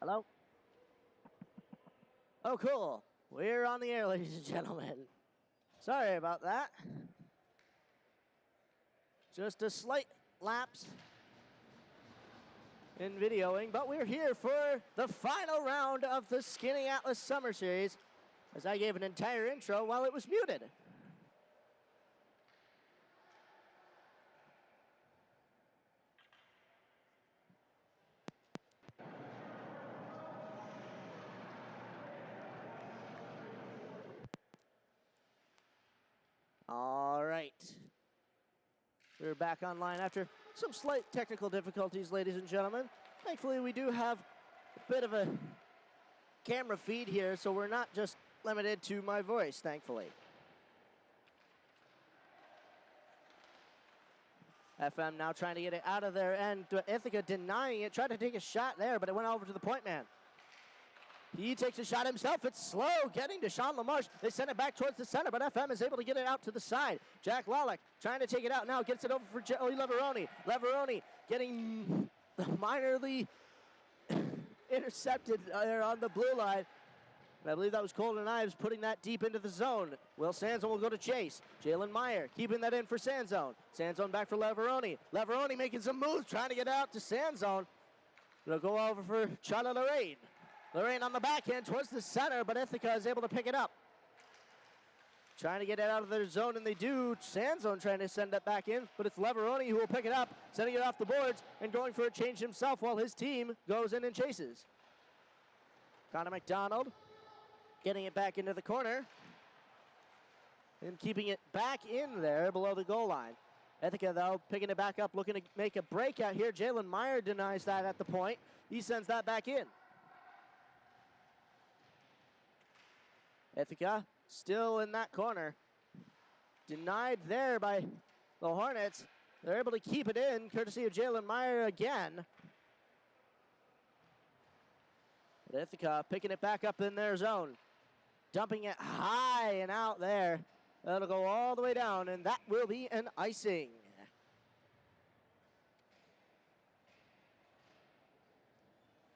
Hello? Oh, cool. We're on the air, ladies and gentlemen. Sorry about that. Just a slight lapse in videoing, but we're here for the final round of the Skaneateles Summer Series, as I gave an entire intro while it was muted. All right. We're back online after some slight technical difficulties, ladies and gentlemen. Thankfully, we do have a bit of a camera feed here, so we're not just limited to my voice, thankfully. FM now trying to get it out of there, and Ithaca denying it, tried to take a shot there, but it went over to the point man. He takes a shot himself. It's slow getting to Sean LaMarche. They send it back towards the center, but FM is able to get it out to the side. Jack Lawlek trying to take it out now. Gets it over for Joey Leveroni. Leveroni getting minorly intercepted there on the blue line. And I believe that was Colton Ives putting that deep into the zone. Will Sanzone will go to chase. Jalen Meyer keeping that in for Sanzone. Sanzone back for Leveroni. Leveroni making some moves, trying to get out to Sanzone. It'll go over for Charlotte Lorraine. Lorraine on the backhand towards the center, but Ithaca is able to pick it up. Trying to get it out of their zone, and they do. Sanzone trying to send it back in, but it's Leveroni who will pick it up, sending it off the boards and going for a change himself while his team goes in and chases. Connor McDonald getting it back into the corner and keeping it back in there below the goal line. Ithaca, though, picking it back up, looking to make a breakout here. Jalen Meyer denies that at the point. He sends that back in. Ithaca still in that corner. Denied there by the Hornets. They're able to keep it in, courtesy of Jalen Meyer again. But Ithaca picking it back up in their zone. Dumping it high and out there. That'll go all the way down, and that will be an icing.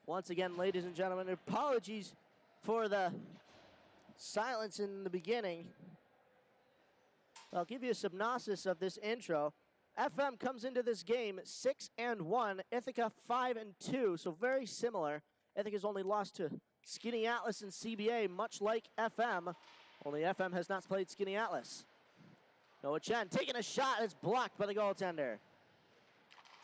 Once again, ladies and gentlemen, apologies for the silence in the beginning. I'll give you a synopsis of this intro. FM comes into this game 6-1, Ithaca 5-2, so very similar. Ithaca's only lost to Skaneateles and CBA, much like FM, only FM has not played Skaneateles. Noah Chen taking a shot, it's blocked by the goaltender.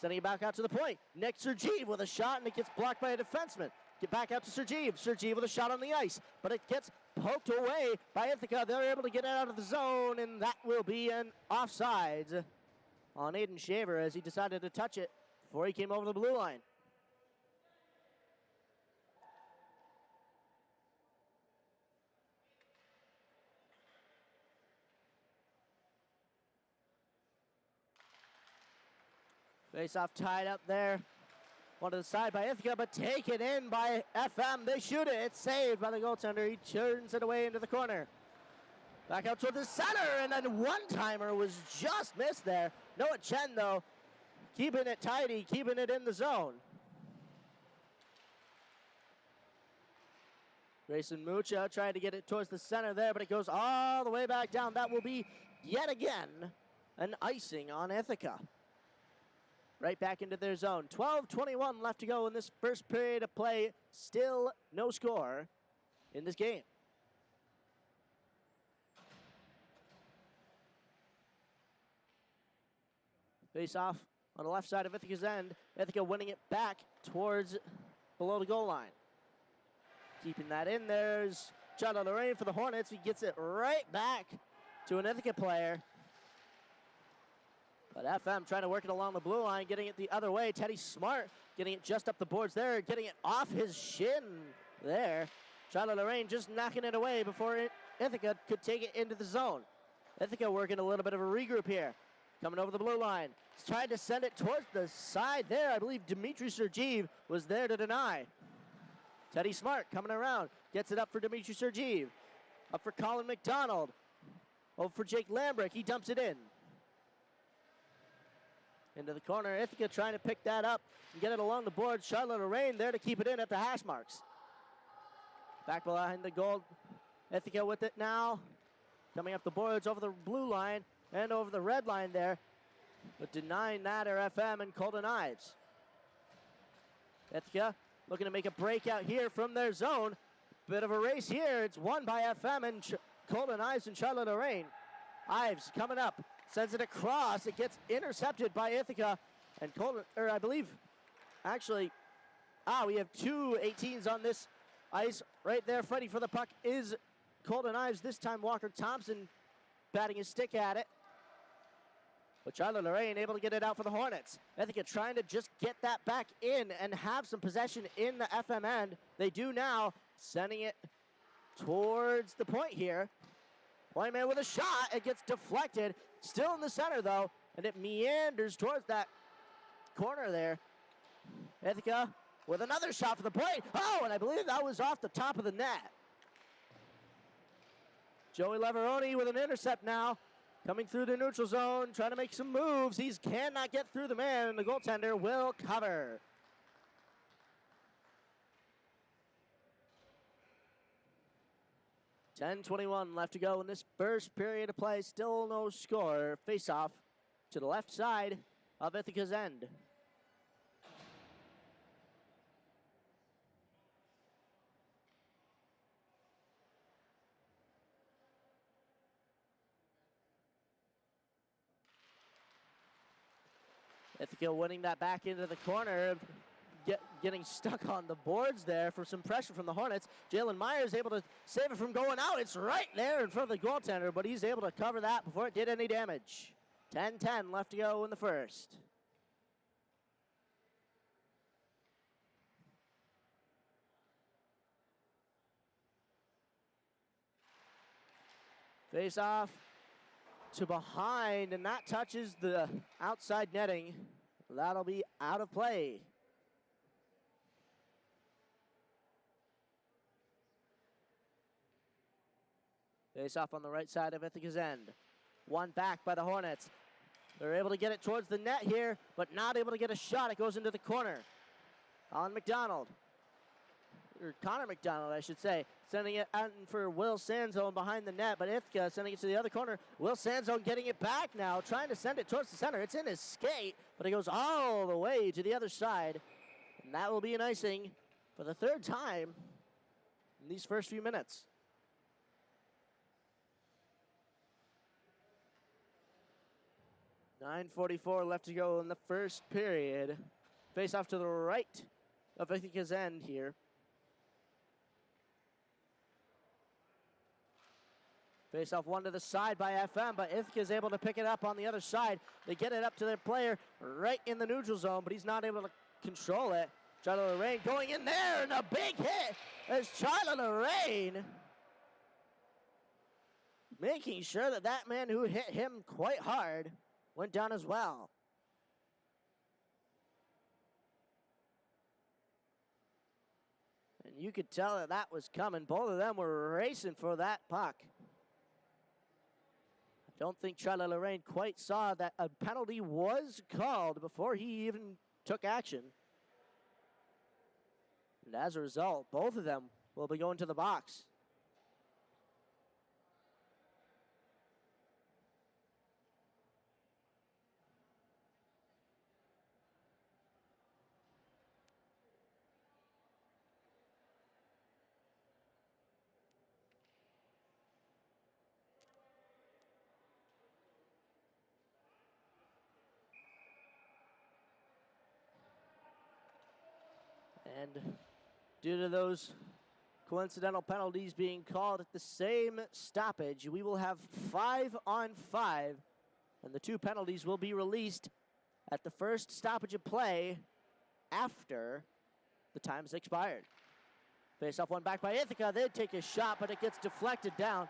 Sending it back out to the point. Nick Sergeev with a shot, and it gets blocked by a defenseman. Get back out to Sergeev. Sergeev with a shot on the ice, but it gets poked away by Ithaca. They're able to get it out of the zone, and that will be an offsides on Aiden Shaver as he decided to touch it before he came over the blue line. Face-off tied up there. One to the side by Ithaca, but taken in by FM. They shoot it. It's saved by the goaltender. He turns it away into the corner. Back out toward the center, and then one-timer was just missed there. Noah Chen, though, keeping it tidy, keeping it in the zone. Grayson Mucha tried to get it towards the center there, but it goes all the way back down. That will be, yet again, an icing on Ithaca. Right back into their zone. 12:21 left to go in this first period of play. Still no score in this game. Face off on the left side of Ithaca's end. Ithaca winning it back towards below the goal line. Keeping that in. There's John Lorraine for the Hornets. He gets it right back to an Ithaca player. But FM trying to work it along the blue line, getting it the other way. Teddy Smart getting it just up the boards there, getting it off his shin there. Charlotte Lorraine just knocking it away before Ithaca could take it into the zone. Ithaca working a little bit of a regroup here. Coming over the blue line. He's trying to send it towards the side there. I believe Dmitry Sergeev was there to deny. Teddy Smart coming around. Gets it up for Dmitry Sergeev. Up for Colin McDonald. Over for Jake Lambrick. He dumps it in. Into the corner, Ithaca trying to pick that up and get it along the board. Charlotte Lorraine there to keep it in at the hash marks. Back behind the goal, Ithaca with it now. Coming up the boards over the blue line and over the red line there. But denying that are FM and Colton Ives. Ithaca looking to make a breakout here from their zone. Bit of a race here. It's won by FM and Colton Ives and Charlotte Lorraine. Ives coming up, sends it across. It gets intercepted by Ithaca and Colton, or I believe, actually, we have two 18s on this ice. Right there, fighting for the puck is Colton Ives. This time Walker Thompson batting his stick at it. But Charlotte Lorraine able to get it out for the Hornets. Ithaca trying to just get that back in and have some possession in the FM end. They do now, sending it towards the point here. Point man with a shot. It gets deflected. Still in the center, though, and it meanders towards that corner there. Ithaca with another shot for the point. Oh, and I believe that was off the top of the net. Joey Leveroni with an intercept now. Coming through the neutral zone, trying to make some moves. He cannot get through the man, and the goaltender will cover. .10:21 left to go in this first period of play. Still no score. Face-off to the left side of Ithaca's end. Ithaca winning that back into the corner, getting stuck on the boards there for some pressure from the Hornets. Jalen Myers able to save it from going out. It's right there in front of the goaltender, but he's able to cover that before it did any damage. 10:10 left to go in the first. Face off to behind, and that touches the outside netting. That'll be out of play. Face off on the right side of Ithaca's end. One back by the Hornets. They're able to get it towards the net here, but not able to get a shot. It goes into the corner. Connor McDonald, I should say, sending it out for Will Sanzone behind the net, but Ithaca sending it to the other corner. Will Sanzone getting it back now, trying to send it towards the center. It's in his skate, but it goes all the way to the other side, and that will be an icing for the third time in these first few minutes. .9:44 left to go in the first period. Face off to the right of Ithaca's end here. Face off one to the side by FM, but Ithaca is able to pick it up on the other side. They get it up to their player right in the neutral zone, but he's not able to control it. Charlotte Lorraine going in there, and a big hit as Charlotte Lorraine making sure that that man who hit him quite hard went down as well. And you could tell that that was coming. Both of them were racing for that puck. I don't think Charlotte Lorraine quite saw that a penalty was called before he even took action. And as a result, both of them will be going to the box. And due to those coincidental penalties being called at the same stoppage, we will have 5-on-5, and the two penalties will be released at the first stoppage of play after the time's expired. Face off one back by Ithaca. They take a shot, but it gets deflected down.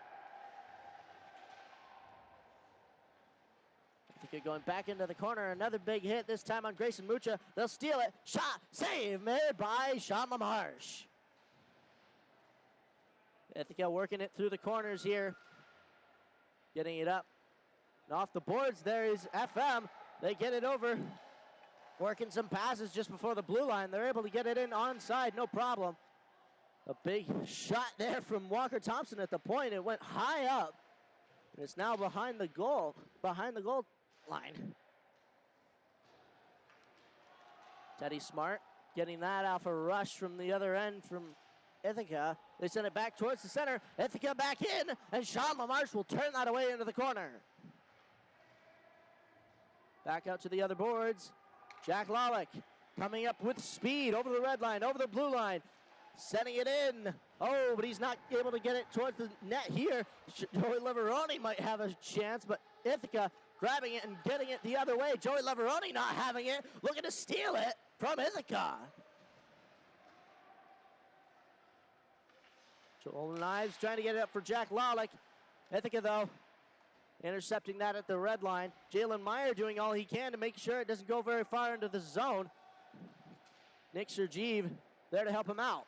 Ithaca going back into the corner. Another big hit, this time on Grayson Mucha. They'll steal it. Shot, save made by Sean LaMarche. Ithaca working it through the corners here. Getting it up. And off the boards there is FM. They get it over. Working some passes just before the blue line. They're able to get it in onside, no problem. A big shot there from Walker Thompson at the point. It went high up. And it's now behind the goal line. Teddy Smart getting that off a rush from the other end from Ithaca. They send it back towards the center. Ithaca back in, and Sean LaMarche will turn that away into the corner. Back out to the other boards. Jack Lawlick coming up with speed over the red line, over the blue line, sending it in. Oh, but he's not able to get it towards the net here. Joey Leveroni might have a chance, but Ithaca grabbing it and getting it the other way. Joey Leveroni not having it, looking to steal it from Ithaca. Joel Knives trying to get it up for Jack Lawlick. Ithaca, though, intercepting that at the red line. Jalen Meyer doing all he can to make sure it doesn't go very far into the zone. Nick Sergeev there to help him out.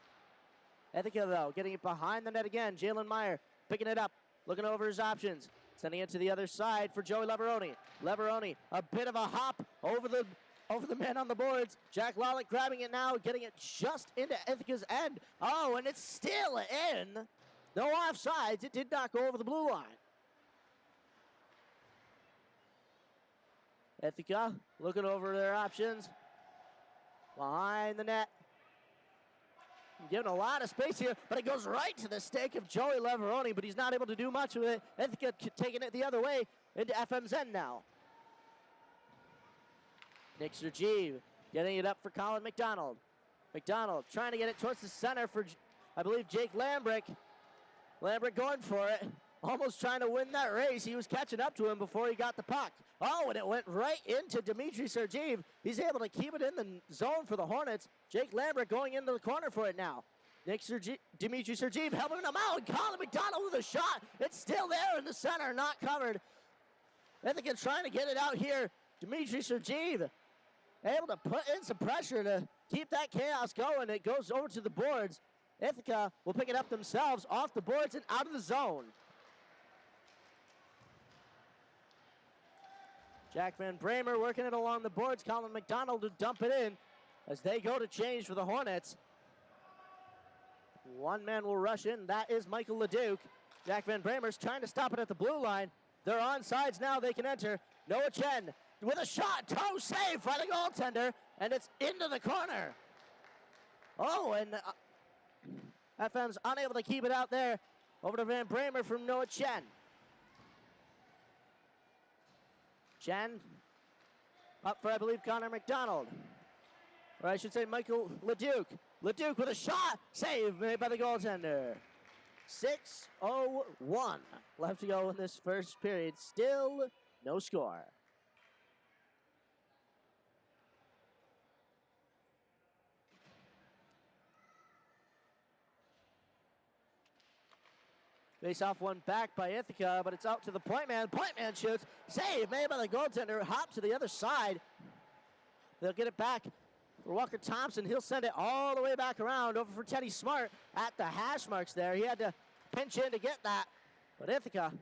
Ithaca, though, getting it behind the net again. Jalen Meyer picking it up, looking over his options. Sending it to the other side for Joey Leveroni. Leveroni, a bit of a hop over the man on the boards. Jack Lawlick grabbing it now, getting it just into Ithaca's end. Oh, and it's still in. No offsides. It did not go over the blue line. Ithaca looking over their options. Behind the net. Giving a lot of space here, but it goes right to the stick of Joey Leveroni, but he's not able to do much with it. Ithaca taking it the other way into FM's end now. Nick Sergeev getting it up for Colin McDonald. McDonald trying to get it towards the center for, I believe, Jake Lambrick. Lambrick going for it. Almost trying to win that race. He was catching up to him before he got the puck. Oh, and it went right into Dimitri Sergeev. He's able to keep it in the zone for the Hornets. Jake Lambrick going into the corner for it now. Dimitri Sergeev helping him out. And Colin McDonald with a shot. It's still there in the center, not covered. Ithaca trying to get it out here. Dimitri Sergeev able to put in some pressure to keep that chaos going. It goes over to the boards. Ithaca will pick it up themselves off the boards and out of the zone. Jack Van Bramer working it along the boards. Colin McDonald to dump it in as they go to change for the Hornets. One man will rush in. That is Michael Leduc. Jack Van Bramer's trying to stop it at the blue line. They're on sides now. They can enter. Noah Chen with a shot. Toe save by the goaltender. And it's into the corner. Oh, and FM's unable to keep it out there. Over to Van Bramer from Noah Chen. Chen up for, I believe, Connor McDonald. Or I should say Michael Leduc. Leduc with a shot. Save made by the goaltender. 6:01 left to go in this first period. Still no score. Face-off one back by Ithaca, but it's out to the point man. Point man shoots. Save made by the goaltender. Hop to the other side. They'll get it back for Walker Thompson. He'll send it all the way back around over for Teddy Smart at the hash marks there. He had to pinch in to get that. But Ithaca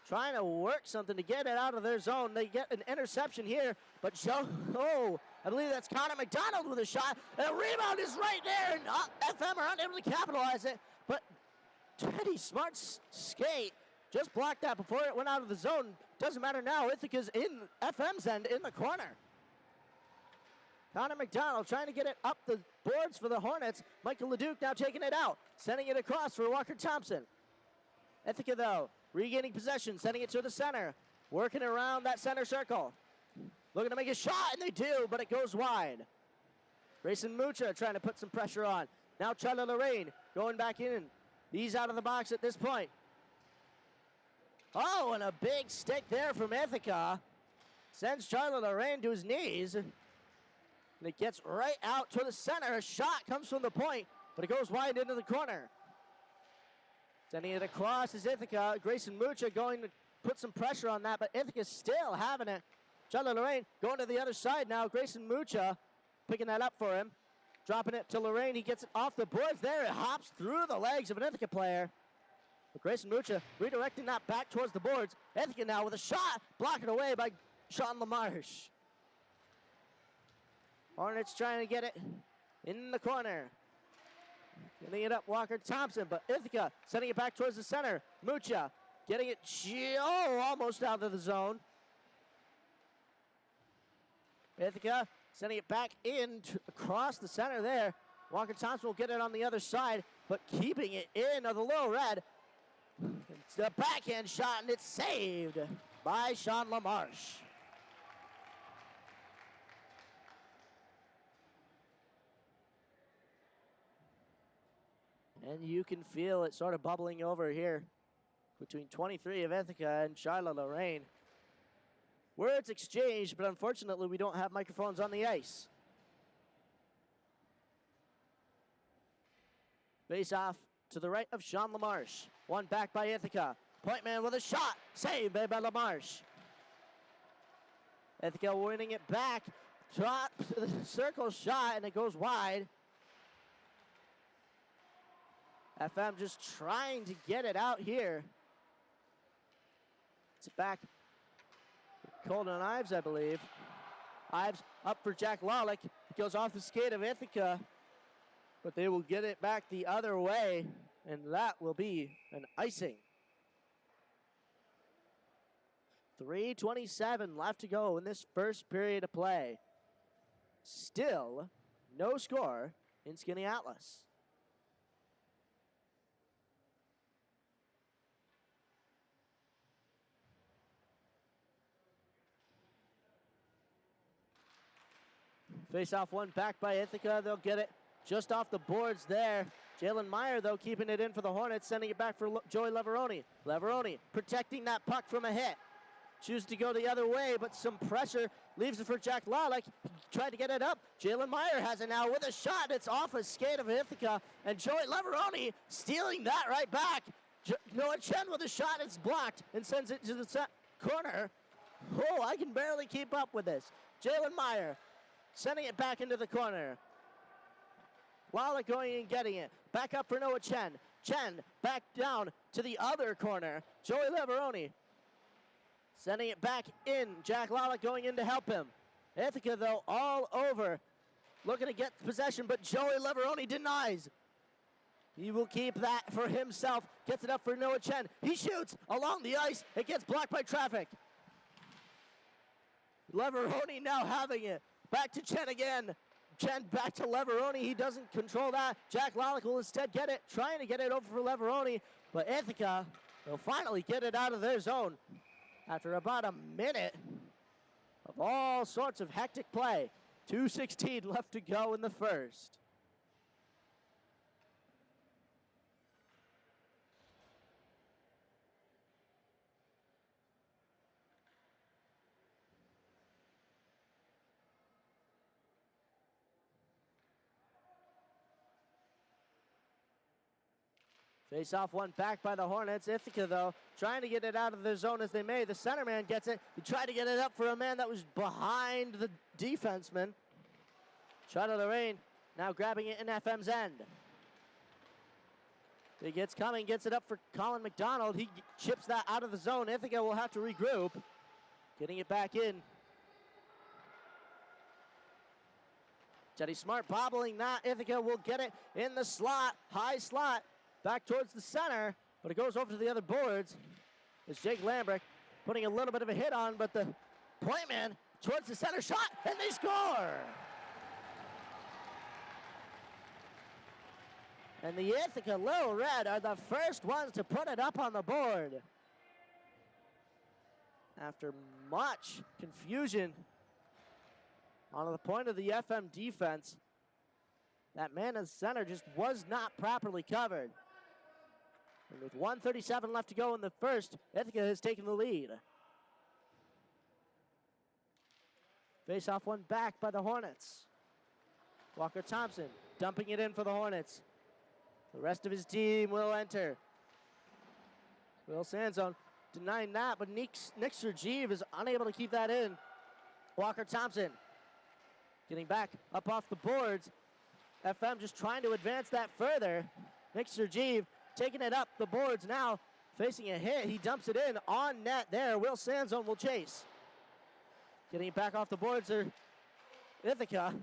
trying to work something to get it out of their zone. They get an interception here, but I believe that's Connor McDonald with a shot. And the rebound is right there, and FM are unable to capitalize it. But Teddy Smart's skate just blocked that before it went out of the zone. Doesn't matter now. Ithaca's in FM's end in the corner. Connor McDonald trying to get it up the boards for the Hornets. Michael Leduc now taking it out. Sending it across for Walker Thompson. Ithaca, though, regaining possession. Sending it to the center. Working around that center circle. Looking to make a shot, and they do, but it goes wide. Grayson Mucha trying to put some pressure on. Now Charlie Lorraine going back in. He's out of the box at this point. Oh, and a big stick there from Ithaca. Sends Charlie Lorraine to his knees. And it gets right out to the center. A shot comes from the point, but it goes wide into the corner. Sending it across is Ithaca. Grayson Mucha going to put some pressure on that, but Ithaca's still having it. Charlie Lorraine going to the other side now. Grayson Mucha picking that up for him. Dropping it to Lorraine. He gets it off the boards there. It hops through the legs of an Ithaca player. But Grayson Mucha redirecting that back towards the boards. Ithaca now with a shot. Blocked away by Sean LaMarche. Hornets trying to get it in the corner. Getting it up, Walker Thompson, but Ithaca sending it back towards the center. Mucha getting it, almost out of the zone. Ithaca sending it back in across the center there. Walker Thompson will get it on the other side, but keeping it in of the Little Red. It's a backhand shot, and it's saved by Sean LaMarche. And you can feel it sort of bubbling over here between 23 of Ithaca and Charlotte Lorraine. Words exchanged, but unfortunately we don't have microphones on the ice. Face off to the right of Sean LaMarche. One back by Ithaca. Point man with a shot. Saved by LaMarche. Ithaca winning it back. Drop to the circle shot, and it goes wide. FM just trying to get it out here. It's back. Colton Ives, I believe. Ives up for Jack Lawlick. It goes off the skate of Ithaca, but they will get it back the other way, and that will be an icing. 3:27 left to go in this first period of play. Still no score in Skaneateles. Face off one back by Ithaca. They'll get it just off the boards there. Jalen Meyer, though, keeping it in for the Hornets, sending it back for Joey Leveroni. Leveroni protecting that puck from a hit. Chooses to go the other way, but some pressure leaves it for Jack Lawlick. Tried to get it up. Jalen Meyer has it now with a shot. It's off a skate of Ithaca, and Joey Leveroni stealing that right back. Noah Chen with a shot. It's blocked and sends it to the corner. Oh, I can barely keep up with this. Jalen Meyer sending it back into the corner. Lawlick going and getting it. Back up for Noah Chen. Chen back down to the other corner. Joey Leveroni sending it back in. Jack Lawlick going in to help him. Ithaca, though, all over. Looking to get possession, but Joey Leveroni denies. He will keep that for himself. Gets it up for Noah Chen. He shoots along the ice. It gets blocked by traffic. Leveroni now having it. Back to Chen again. Chen back to Leveroni. He doesn't control that. Jack Lawlick will instead get it. Trying to get it over for Leveroni. But Ithaca will finally get it out of their zone after about a minute of all sorts of hectic play. 2:16 left to go in the first. Face off one back by the Hornets. Ithaca, though, trying to get it out of their zone as they may. The center man gets it. He tried to get it up for a man that was behind the defenseman. Shot of the rain. Now grabbing it in FM's end. He gets coming, gets it up for Colin McDonald. He chips that out of the zone. Ithaca will have to regroup. Getting it back in. Teddy Smart bobbling that. Ithaca will get it in the slot. High slot. Back towards the center, but it goes over to the other boards. It's Jake Lambrick putting a little bit of a hit on, but the point man towards the center shot, and they score! And the Ithaca Little Red are the first ones to put it up on the board. After much confusion on the point of the FM defense, that man in the center just was not properly covered. And with 1:37 left to go in the first, Ithaca has taken the lead. Face off one back by the Hornets. Walker Thompson dumping it in for the Hornets. The rest of his team will enter. Will Sanzone denying that, but Nick Sergeev is unable to keep that in. Walker Thompson getting back up off the boards. FM just trying to advance that further. Nick Sergeev taking it up the boards now, facing a hit. He dumps it in on net there. Will Sanzone will chase. Getting it back off the boards are Ithaca.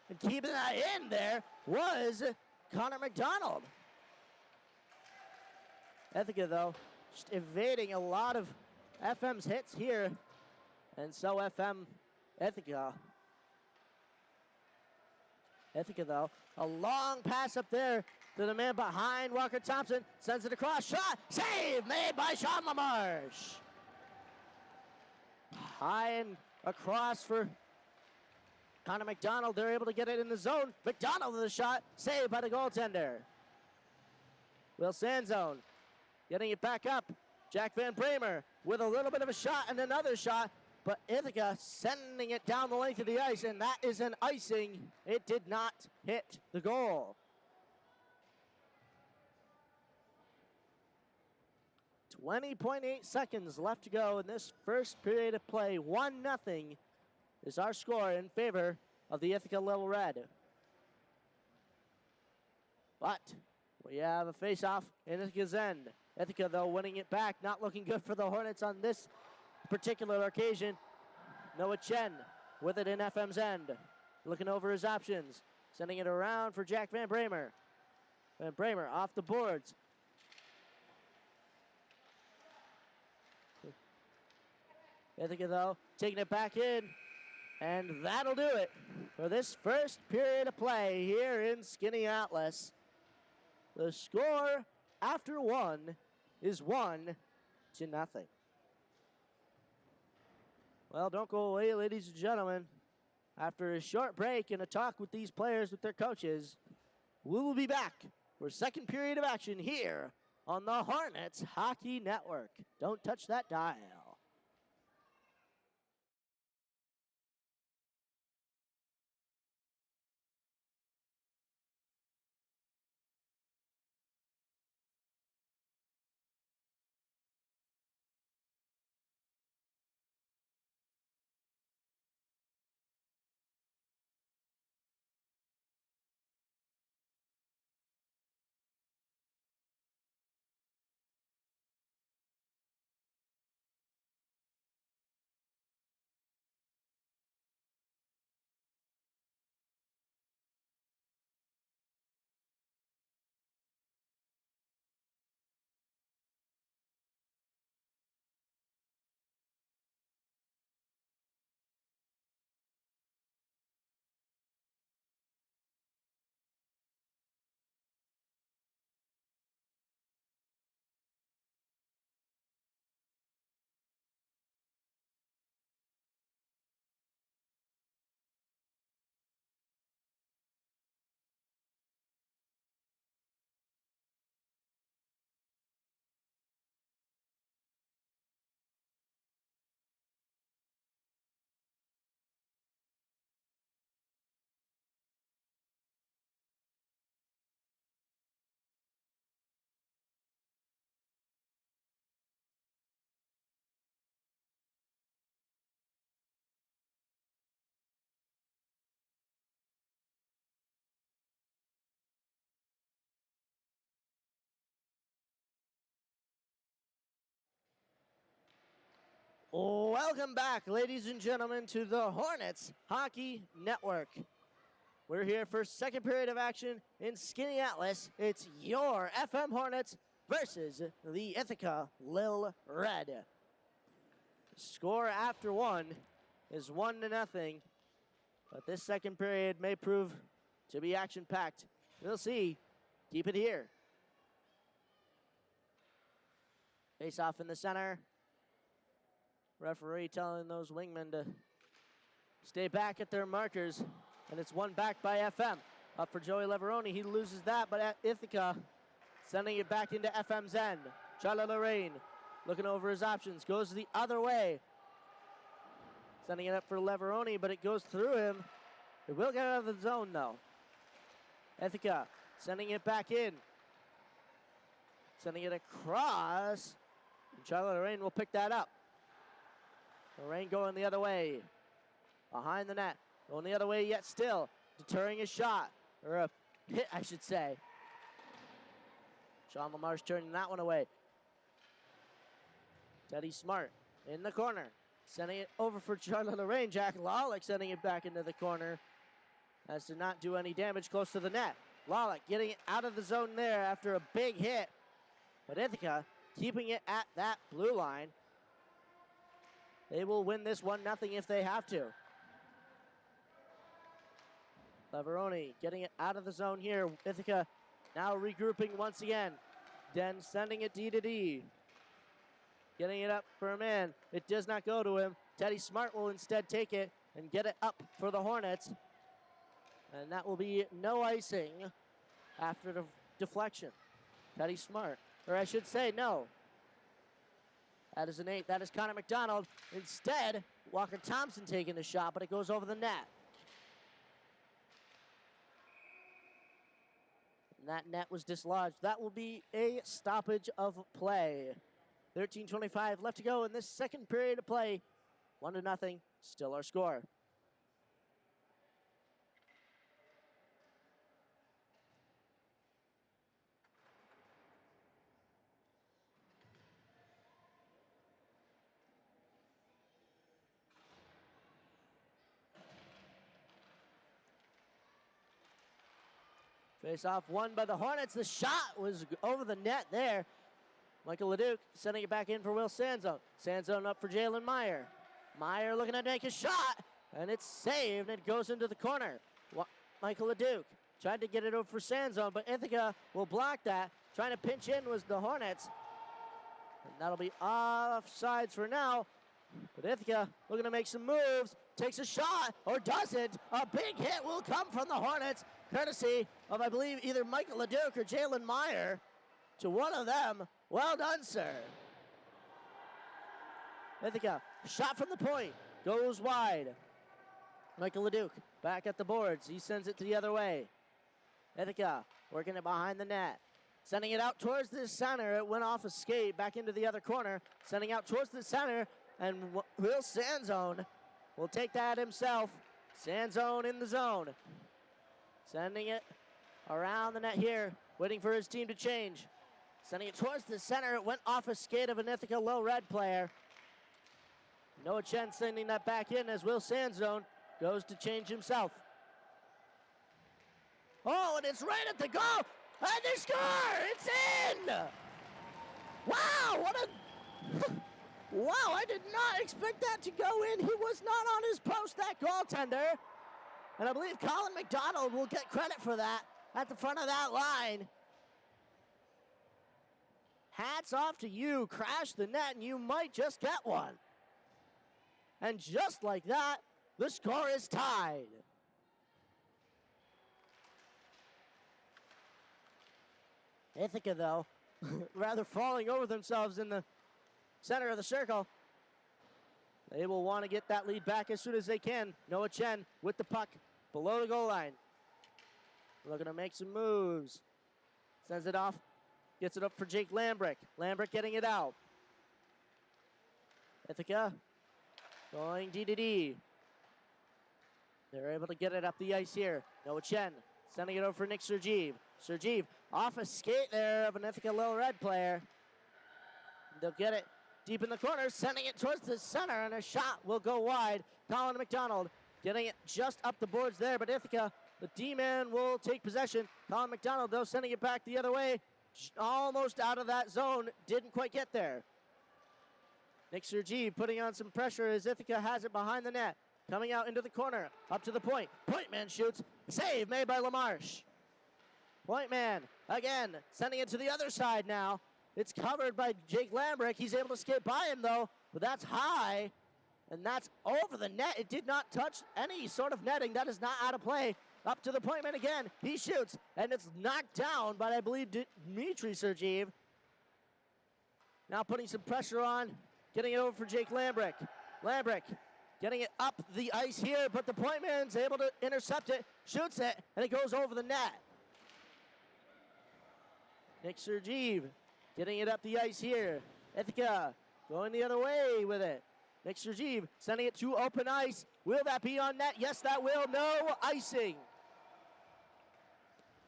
And keeping that in there was Connor McDonald. Ithaca, though, just evading a lot of FM's hits here. And so FM Ithaca. Ithaca, though, a long pass up there to the man behind Walker Thompson. Sends it across. Shot. Save made by Sean LaMarche. High and across for Connor McDonald. They're able to get it in the zone. McDonald with a shot. Saved by the goaltender. Will Sanzone getting it back up. Jack Van Bramer with a little bit of a shot and another shot. But Ithaca sending it down the length of the ice, and that is an icing. It did not hit the goal. 20.8 seconds left to go in this first period of play. 1-0 is our score in favor of the Ithaca Little Red. But we have a face-off in Ithaca's end. Ithaca, though, winning it back. Not looking good for the Hornets on this particular occasion. Noah Chen with it in FM's end. Looking over his options. Sending it around for Jack Van Bramer. Van Bramer off the boards. Ithaca, though, taking it back in. And that'll do it for this first period of play here in Skaneateles. The score after one is 1-0. Well, don't go away, ladies and gentlemen. After a short break and a talk with these players, with their coaches, we will be back for second period of action here on the Hornets Hockey Network. Don't touch that dial. Welcome back, ladies and gentlemen, to the Hornets Hockey Network. We're here for second period of action in Skaneateles. It's your FM Hornets versus the Ithaca Lil Red. Score after one is 1-0, but this second period may prove to be action-packed. We'll see. Keep it here. Face off in the center. Referee telling those wingmen to stay back at their markers. And it's one back by FM. Up for Joey Leveroni. He loses that, but at Ithaca sending it back into FM's end. Charlie Lorraine looking over his options. Goes the other way. Sending it up for Leveroni, but it goes through him. It will get out of the zone, though. Ithaca sending it back in. Sending it across. And Charlie Lorraine will pick that up. Lorraine going the other way. Behind the net. Going the other way yet still. Deterring a shot. Or a hit, I should say. Sean Lamar's turning that one away. Teddy Smart in the corner. Sending it over for Charlie Lorraine. Jack Lawlick sending it back into the corner. as to not do any damage close to the net. Lala getting it out of the zone there after a big hit. But Ithaca keeping it at that blue line. They will win this 1-0 if they have to. Lavaroni getting it out of the zone here. Ithaca now regrouping once again. Den sending it D to D. Getting it up for a man. It does not go to him. Teddy Smart will instead take it and get it up for the Hornets. And that will be no icing after the deflection. Teddy Smart, or I should say no. That is an 8. That is Connor McDonald. Instead, Walker Thompson taking the shot, but it goes over the net. And that net was dislodged. That will be a stoppage of play. 13:25 left to go in this second period of play. 1-0, still our score. Face off won by the Hornets. The shot was over the net there. Michael Leduc sending it back in for Will Sanzone. Sanzone up for Jalen Meyer. Meyer looking to make a shot, and it's saved, and it goes into the corner. Michael Leduc tried to get it over for Sanzone, but Ithaca will block that. Trying to pinch in was the Hornets. And that'll be offsides for now. But Ithaca looking to make some moves. Takes a shot, or doesn't. A big hit will come from the Hornets, courtesy of, I believe, either Michael Leduc or Jalen Meyer. To one of them. Well done, sir. Ithaca, shot from the point. Goes wide. Michael Leduc back at the boards. He sends it to the other way. Ithaca working it behind the net. Sending it out towards the center. It went off a skate back into the other corner. Sending out towards the center. And Will Sanzone will take that himself. Sanzone in the zone. Sending it around the net here. Waiting for his team to change. Sending it towards the center. It went off a skate of an Ithaca low red player. Noah Chen sending that back in as Will Sanzone goes to change himself. Oh, and it's right at the goal. And they score! It's in! Wow, what a... Wow, I did not expect that to go in. He was not on his post, that goaltender. And I believe Colin McDonald will get credit for that at the front of that line. Hats off to you. Crash the net, and you might just get one. And just like that, the score is tied. Ithaca, though, rather falling over themselves in the center of the circle. They will want to get that lead back as soon as they can. Noah Chen with the puck below the goal line. Looking to make some moves. Sends it off. Gets it up for Jake Lambrick. Lambrick getting it out. Ithaca going D to D. They're able to get it up the ice here. Noah Chen sending it over for Nick Sergeev. Sergeev off a skate there of an Ithaca Little Red player. They'll get it deep in the corner, sending it towards the center, and a shot will go wide. Colin McDonald getting it just up the boards there, but Ithaca, the D-man, will take possession. Colin McDonald, though, sending it back the other way. Almost out of that zone, didn't quite get there. Nick Sergeev putting on some pressure as Ithaca has it behind the net. Coming out into the corner, up to the point. Point man shoots, save made by LaMarche. Point man, again, sending it to the other side now. It's covered by Jake Lambrick. He's able to skate by him, though, but that's high, and that's over the net. It did not touch any sort of netting. That is not out of play. Up to the point man again. He shoots, and it's knocked down by, I believe, Dmitry Sergeev. Now putting some pressure on, getting it over for Jake Lambrick. Lambrick getting it up the ice here, but the point man's able to intercept it, shoots it, and it goes over the net. Nick Sergeev getting it up the ice here. Ithaca going the other way with it. Nick Sergeev sending it to open ice. Will that be on net? Yes, that will. No icing.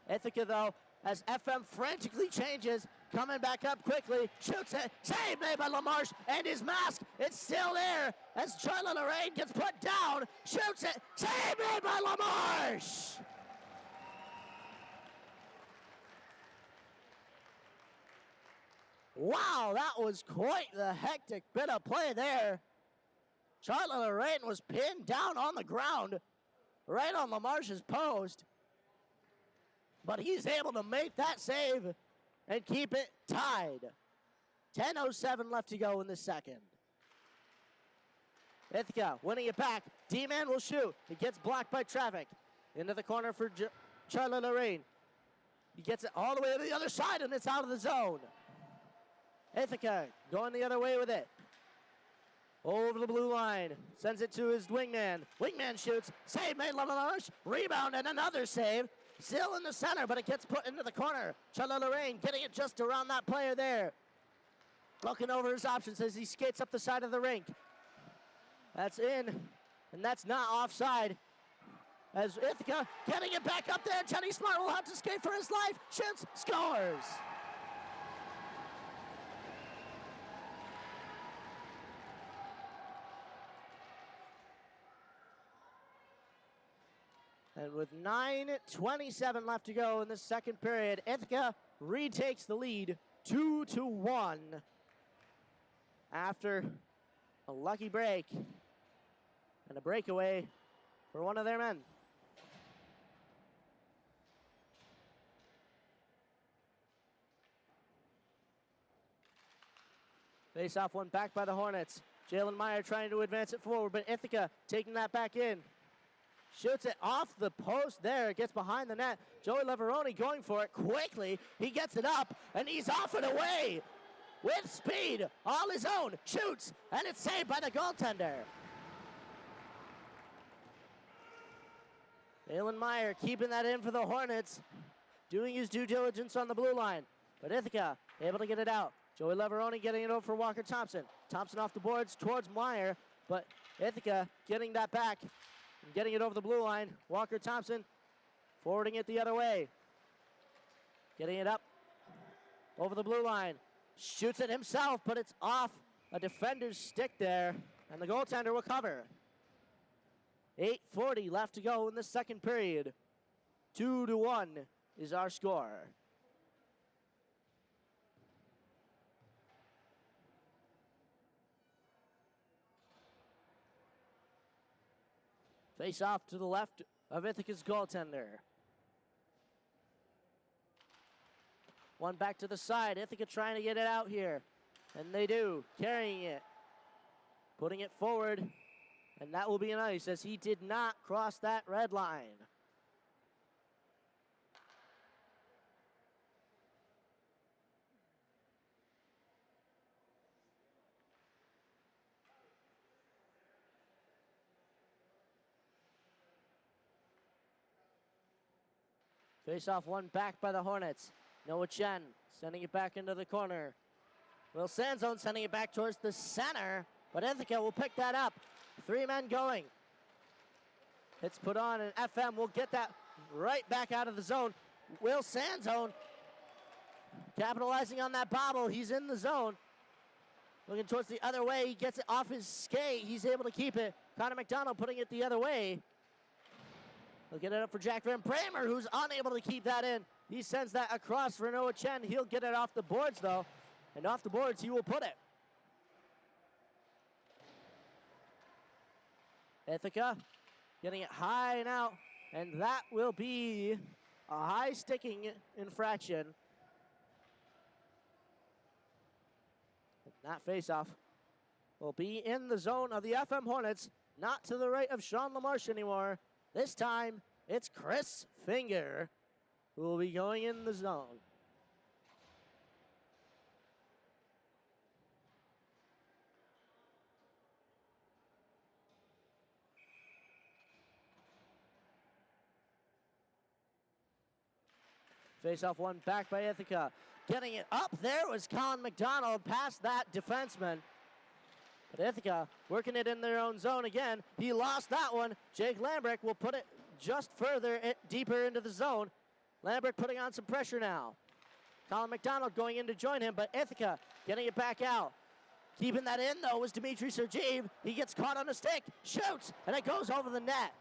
Ithaca, though, as FM frantically changes, coming back up quickly, shoots it, save made by LaMarche, and his mask, it's still there as Charlotte Lorraine gets put down, shoots it, save made by LaMarche! Wow, that was quite the hectic bit of play there. Charlotte Lorraine was pinned down on the ground, right on LaMarche's post. But he's able to make that save and keep it tied. 10:07 left to go in the second. Ithaca winning it back. D-Man will shoot. He gets blocked by traffic. Into the corner for Charlotte Lorraine. He gets it all the way to the other side, and it's out of the zone. Ithaca going the other way with it. Over the blue line. Sends it to his wingman. Wingman shoots. Save made LaMarche. Rebound and another save. Still in the center, but it gets put into the corner. Charlotte Lorraine getting it just around that player there. Looking over his options as he skates up the side of the rink. That's in, and that's not offside. As Ithaca getting it back up there. Teddy Smart will have to skate for his life. Shoots, scores. And with 9:27 left to go in the second period, Ithaca retakes the lead 2-1 after a lucky break and a breakaway for one of their men. Face-off one back by the Hornets. Jalen Meyer trying to advance it forward, but Ithaca taking that back in. Shoots it off the post there. It gets behind the net. Joey Leveroni going for it quickly. He gets it up, and he's off and away with speed all his own. Shoots, and it's saved by the goaltender. Jalen Meyer keeping that in for the Hornets, doing his due diligence on the blue line. But Ithaca able to get it out. Joey Leveroni getting it over for Walker Thompson. Thompson off the boards towards Meyer, but Ithaca getting that back. Getting it over the blue line. Walker Thompson forwarding it the other way. Getting it up over the blue line. Shoots it himself, but it's off a defender's stick there, and the goaltender will cover. 8:40 left to go in the second period. 2-1 is our score. Face off to the left of Ithaca's goaltender. One back to the side. Ithaca trying to get it out here. And they do. Carrying it. Putting it forward. And that will be an ice as he did not cross that red line. Face-off one back by the Hornets. Noah Chen sending it back into the corner. Will Sanzone sending it back towards the center, but Ithaca will pick that up. 3 men going. It's put on, and FM will get that right back out of the zone. Will Sanzone capitalizing on that bobble. He's in the zone. Looking towards the other way. He gets it off his skate. He's able to keep it. Connor McDonald putting it the other way. He'll get it up for Jack Van Bramer, who's unable to keep that in. He sends that across for Noah Chen. He'll get it off the boards, though. And off the boards, he will put it. Ithaca getting it high and out. And that will be a high sticking infraction. That faceoff will be in the zone of the FM Hornets, not to the right of Sean LaMarche anymore. This time, it's Chris Finger who will be going in the zone. Face-off one back by Ithaca. Getting it up there was Colin McDonald past that defenseman. But Ithaca working it in their own zone again. He lost that one. Jake Lambrick will put it just further deeper into the zone. Lambrick putting on some pressure now. Colin McDonald going in to join him, but Ithaca getting it back out. Keeping that in, though, was Dimitri Sergeev. He gets caught on a stick, shoots, and it goes over the net.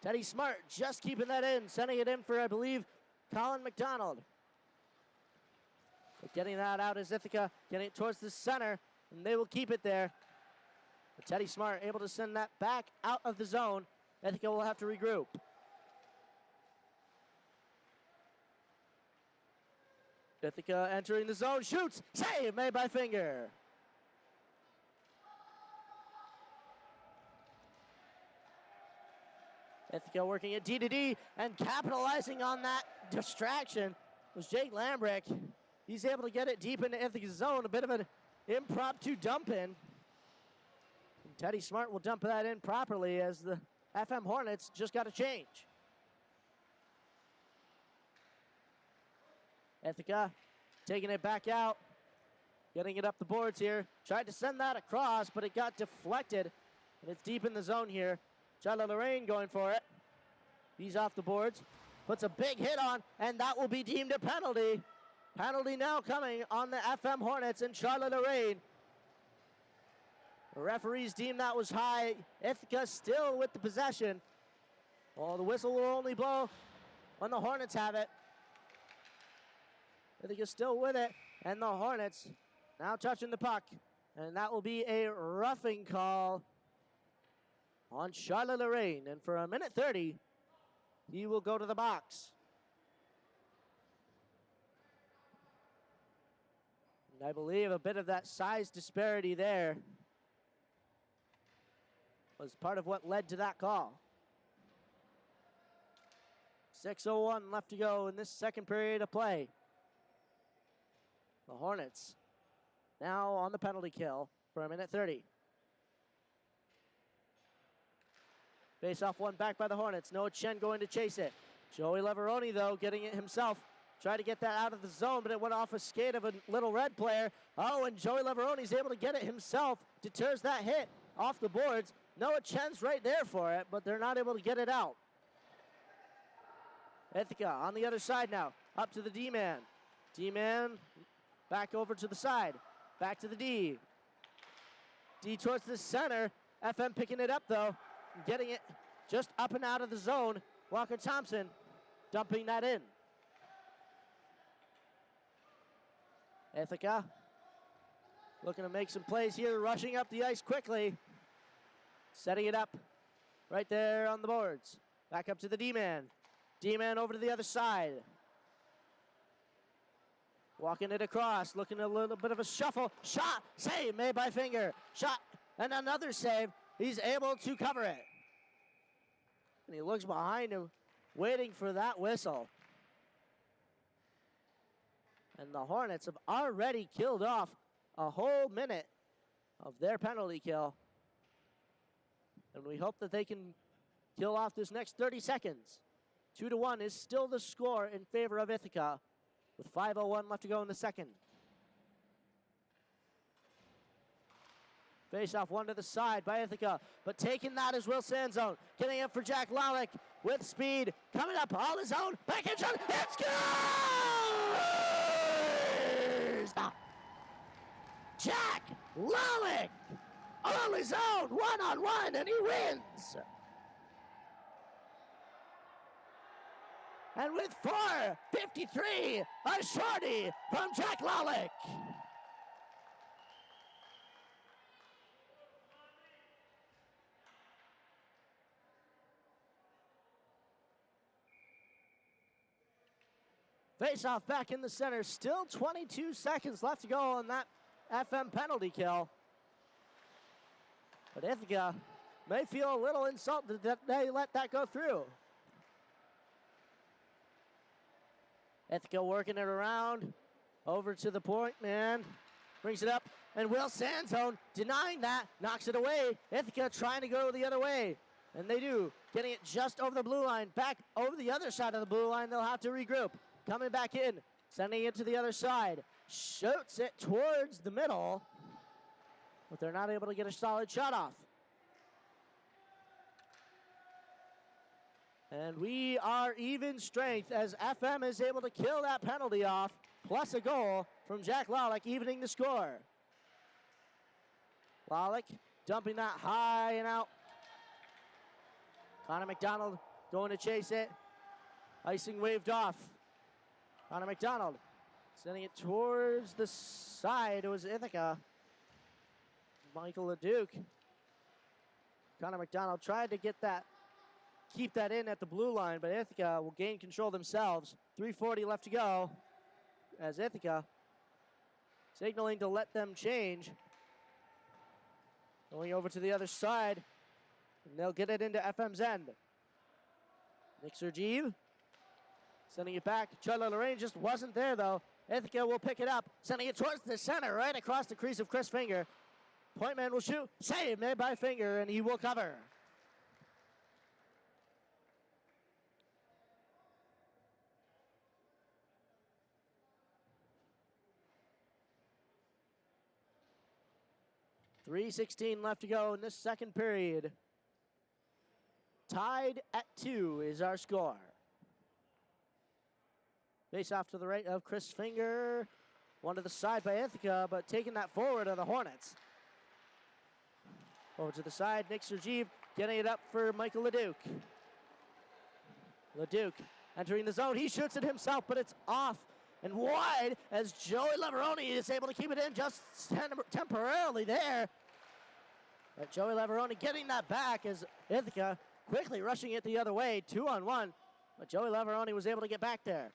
Teddy Smart just keeping that in, sending it in for, I believe, Colin McDonald. But getting that out is Ithaca, getting it towards the center, and they will keep it there. But Teddy Smart able to send that back out of the zone. Ithaca will have to regroup. Ithaca entering the zone, shoots, save made by Finger. Ithaca working at D2D and capitalizing on that distraction was Jake Lambrick. He's able to get it deep into Ithaca's zone, a bit of an impromptu dump in. And Teddy Smart will dump that in properly as the FM Hornets just got a change. Ithaca taking it back out, getting it up the boards here. Tried to send that across, but it got deflected, and it's deep in the zone here. Charlie Lorraine going for it. He's off the boards, puts a big hit on, and that will be deemed a penalty. Penalty now coming on the FM Hornets and Charlie Lorraine. The referees deemed that was high. Ithaca still with the possession. Well, the whistle will only blow when the Hornets have it. Ithaca still with it, and the Hornets now touching the puck. And that will be a roughing call on Charlie Lorraine. And for a minute 30, he will go to the box. And I believe a bit of that size disparity there was part of what led to that call. 6:01 left to go in this second period of play. The Hornets now on the penalty kill for a minute 30. Face off one back by the Hornets. Noah Chen going to chase it. Joey Leveroni, though, getting it himself. Tried to get that out of the zone, but it went off a skate of a Little Red player. Oh, and Joey Leveroni's able to get it himself. Deters that hit off the boards. Noah Chen's right there for it, but they're not able to get it out. Ithaca on the other side now. Up to the D-man. D-man back over to the side. Back to the D. D towards the center. FM picking it up, though. Getting it just up and out of the zone. Walker Thompson dumping that in. Ithaca looking to make some plays here, rushing up the ice quickly. Setting it up right there on the boards. Back up to the D-man. D-man over to the other side. Walking it across, looking a little bit of a shuffle. Shot, save made by Finger. Shot, and another save. He's able to cover it. And he looks behind him, waiting for that whistle. And the Hornets have already killed off a whole minute of their penalty kill. And we hope that they can kill off this next 30 seconds. 2-1 is still the score in favor of Ithaca, with 5:01 left to go in the second. Face off one to the side by Ithaca, but taking that is Will Sanzone. Getting it for Jack Lalick with speed. Coming up all his own. Back in shot. It's good! Jack Lalick all his own. One-on-one, and he wins. And with 4:53, a shorty from Jack Lalick. Face-off back in the center. Still 22 seconds left to go on that FM penalty kill. But Ithaca may feel a little insulted that they let that go through. Ithaca working it around. Over to the point man. Brings it up. And Will Sanzone denying that. Knocks it away. Ithaca trying to go the other way. And they do. Getting it just over the blue line. Back over the other side of the blue line. They'll have to regroup. Coming back in. Sending it to the other side. Shoots it towards the middle. But they're not able to get a solid shot off. And we are even strength as FM is able to kill that penalty off. plus a goal from Jack Lawlick, evening the score. Lawlick dumping that high and out. Connor McDonald going to chase it. Icing waved off. Connor McDonald sending it towards the side. It was Ithaca. Michael LeDuc. Connor McDonald tried to keep that in at the blue line, but Ithaca will gain control themselves. 3:40 left to go as Ithaca signaling to let them change. Going over to the other side, and they'll get it into FM's end. Nick Sergeev sending it back. Charlie Lorraine just wasn't there, though. Ithaca will pick it up, sending it towards the center, right across the crease of Chris Finger. Point man will shoot. Save made by Finger, and he will cover. .3:16 left to go in this second period. Tied at 2 is our score. Face off to the right of Chris Finger. One to the side by Ithaca, but taking that forward are the Hornets. Over to the side, Nick Sergeev getting it up for Michael LeDuc. LeDuc entering the zone. He shoots it himself, but it's off and wide as Joey Leveroni is able to keep it in just temporarily there. But Joey Leveroni getting that back as Ithaca quickly rushing it the other way, 2-on-1. But Joey Leveroni was able to get back there.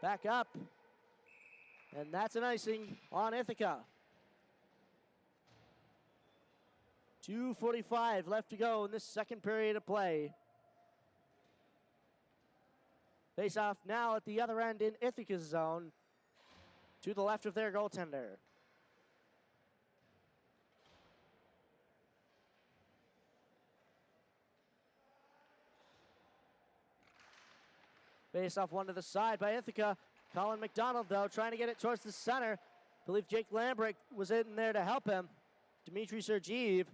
Back up. And that's an icing on Ithaca. 2:45 left to go in this second period of play. Face off now at the other end in Ithaca's zone to the left of their goaltender. Face off one to the side by Ithaca. Colin McDonald, though, trying to get it towards the center. I believe Jake Lambrick was in there to help him. Dmitry Sergeev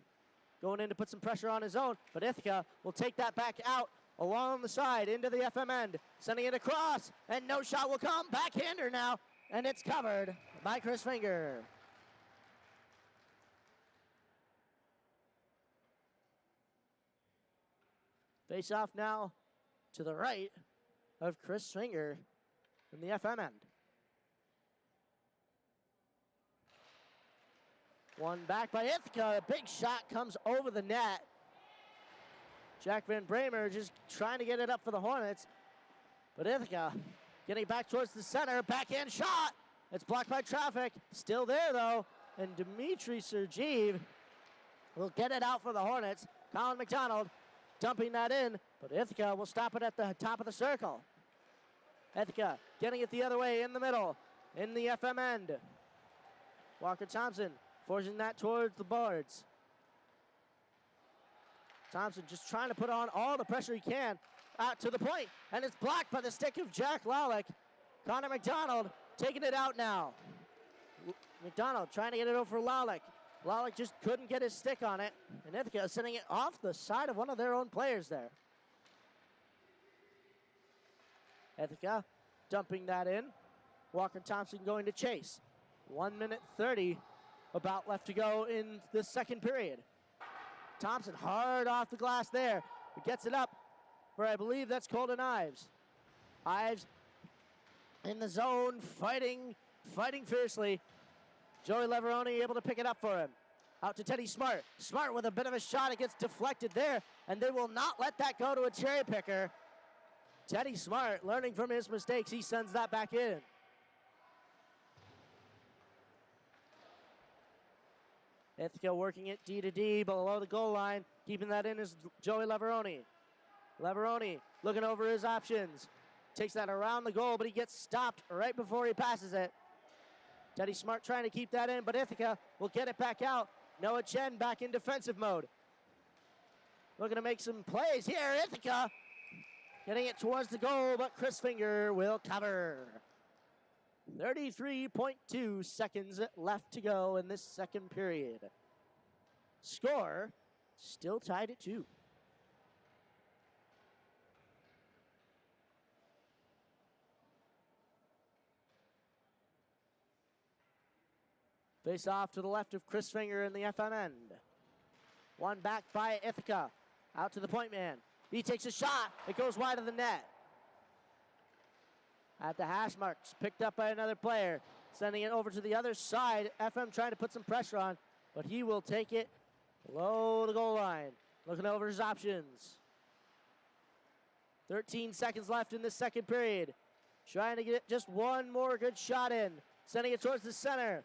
going in to put some pressure on his own, but Ithaca will take that back out along the side into the FM end, sending it across, and no shot will come. Backhander now, and it's covered by Chris Finger. Face off now to the right of Chris Finger in the FM end. One back by Ithaca. A big shot comes over the net. Jack Van Bramer just trying to get it up for the Hornets. But Ithaca getting back towards the center. Backhand shot. It's blocked by traffic. Still there, though. And Dmitry Sergeev will get it out for the Hornets. Colin McDonald dumping that in. But Ithaca will stop it at the top of the circle. Ithaca getting it the other way in the middle. In the FM end. Walker Thompson forcing that towards the boards. Thompson just trying to put on all the pressure he can out to the point, and it's blocked by the stick of Jack Lawlick. Connor McDonald taking it out now. McDonald trying to get it over for Lawlick. Lawlick just couldn't get his stick on it, and Ithaca is sending it off the side of one of their own players there. Ithaca dumping that in. Walker Thompson going to chase. 1:30 about left to go in the second period. Thompson hard off the glass there. He gets it up for, I believe that's Colton Ives. Ives in the zone, fighting fiercely. Joey Leveroni able to pick it up for him. Out to Teddy Smart. Smart with a bit of a shot. It gets deflected there, and they will not let that go to a cherry picker. Teddy Smart learning from his mistakes. He sends that back in. Ithaca working it D to D below the goal line. Keeping that in is Joey Leveroni. Leveroni looking over his options. Takes that around the goal, but he gets stopped right before he passes it. Teddy Smart trying to keep that in, but Ithaca will get it back out. Noah Chen back in defensive mode. Looking to make some plays here. Ithaca getting it towards the goal, but Chris Finger will cover. 33.2 seconds left to go in this second period. Score still tied at 2. Face off to the left of Chris Finger in the FM end. One back by Ithaca. Out to the point man. He takes a shot. It goes wide of the net. At the hash marks, picked up by another player. Sending it over to the other side. FM trying to put some pressure on, but he will take it below the goal line. Looking over his options. 13 seconds left in this second period. Trying to get just one more good shot in. Sending it towards the center.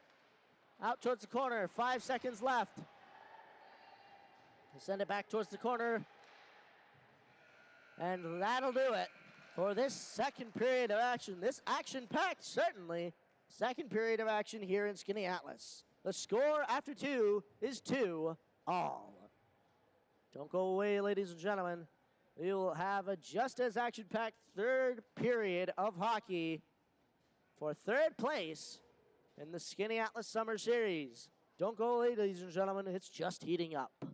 Out towards the corner. 5 seconds left. Send it back towards the corner. And that'll do it for this second period of action. This action-packed, certainly, second period of action here in Skaneateles. The score after 2 is 2-all. Don't go away, ladies and gentlemen. We will have a just as action-packed third period of hockey for third place in the Skaneateles Summer Series. Don't go away, ladies and gentlemen. It's just heating up.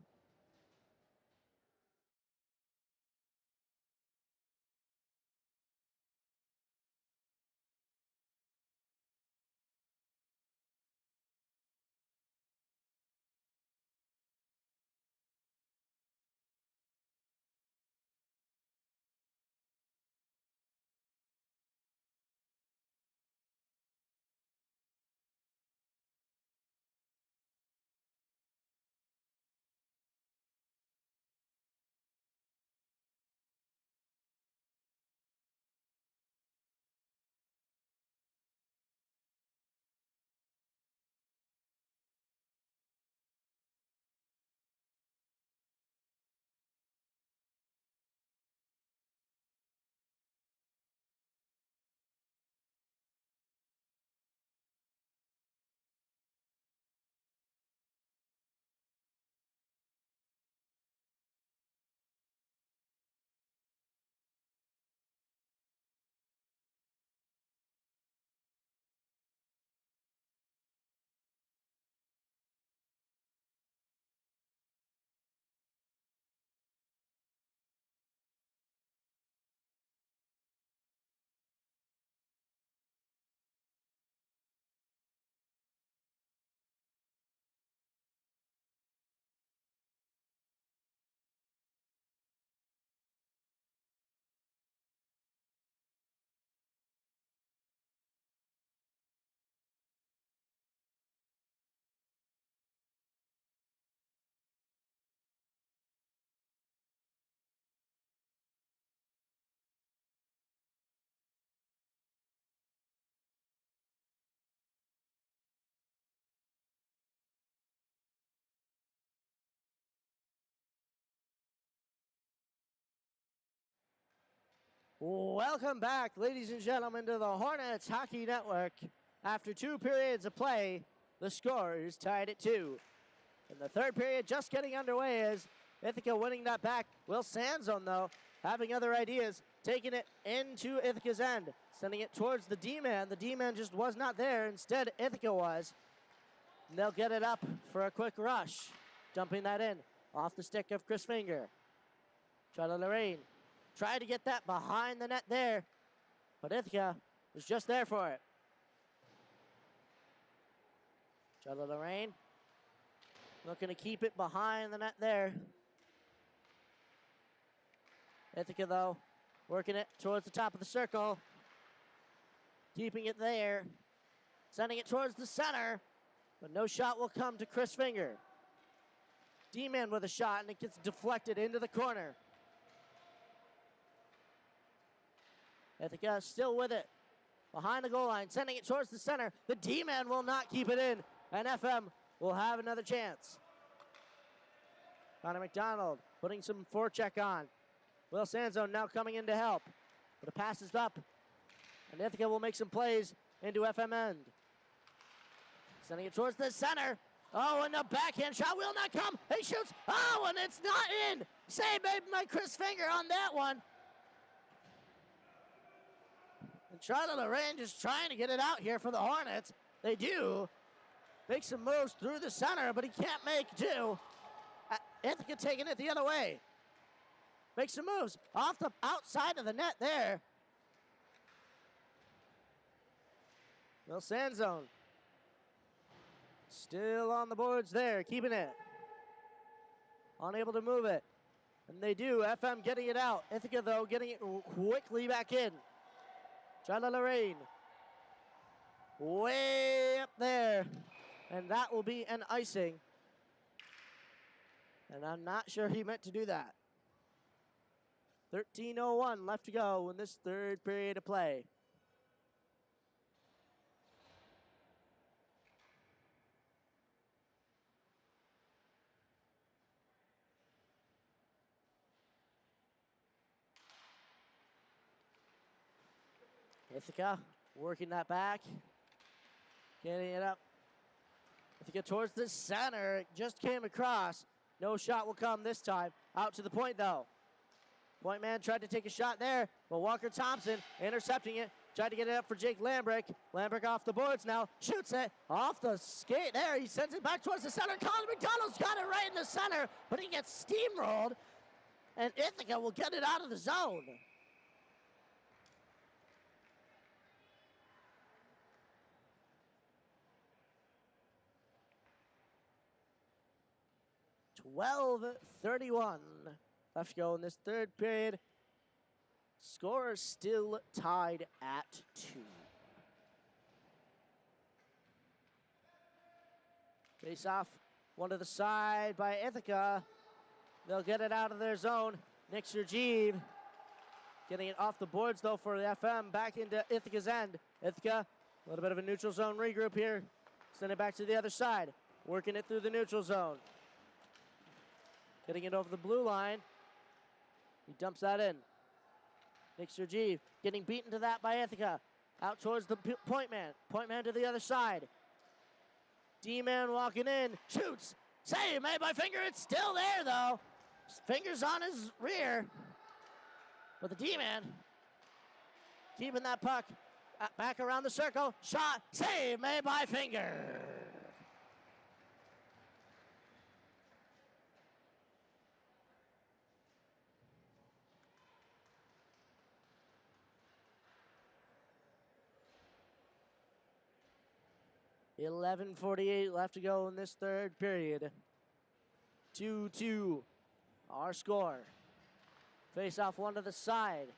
Welcome back, ladies and gentlemen, to the Hornets Hockey Network. After 2 periods of play, the score is tied at 2. In the third period, just getting underway is Ithaca winning that back. Will Sanzone, though, having other ideas, taking it into Ithaca's end, sending it towards the D-man. The D-man just was not there. Instead, Ithaca was. And they'll get it up for a quick rush, dumping that in off the stick of Chris Finger. Charlie Lorraine tried to get that behind the net there, but Ithaca was just there for it. Charlie Lorraine looking to keep it behind the net there. Ithaca, though, working it towards the top of the circle, keeping it there, sending it towards the center, but no shot will come to Chris Finger. D-man with a shot, and it gets deflected into the corner. Ithaca still with it. Behind the goal line, sending it towards the center. The D-man will not keep it in, and FM will have another chance. Connor McDonald putting some forecheck on. Will Sanzone now coming in to help. But the pass is up, and Ithaca will make some plays into FM end. Sending it towards the center. Oh, and the backhand shot will not come. He shoots. Oh, and it's not in. Save made by Chris Finger on that one. And Charlie Lorraine just trying to get it out here for the Hornets. They do make some moves through the center, but he can't make two. Ithaca taking it the other way. Make some moves off the outside of the net there. Will Sanzone Still on the boards there, keeping it. Unable to move it. And they do. FM getting it out. Ithaca, though, getting it quickly back in. Lorraine. Way up there. And that will be an icing. And I'm not sure he meant to do that. 13:01 left to go in this third period of play. Ithaca working that back. Getting it up. Ithaca towards the center. It just came across. No shot will come this time. Out to the point, though. Point man tried to take a shot there, but Walker Thompson intercepting it. Tried to get it up for Jake Lambrick. Lambrick off the boards now. Shoots it off the skate there. He sends it back towards the center. Colin McDonald's got it right in the center, but he gets steamrolled. And Ithaca will get it out of the zone. .31 left to go in this third period. Score is still tied at 2. Face off, one to the side by Ithaca. They'll get it out of their zone. Nick Sergeev getting it off the boards, though, for the FM back into Ithaca's end. Ithaca, a little bit of a neutral zone regroup here. Send it back to the other side. Working it through the neutral zone. Getting it over the blue line. He dumps that in. Nick Sergeev getting beaten to that by Ithaca. Out towards the point man. Point man to the other side. D-man walking in. Shoots. Save made by Finger. It's still there, though. Fingers on his rear. But the D-man keeping that puck back around the circle. Shot. Save made by Finger. .11:48 left to go in this third period. 2-2, our score. Face off one to the side.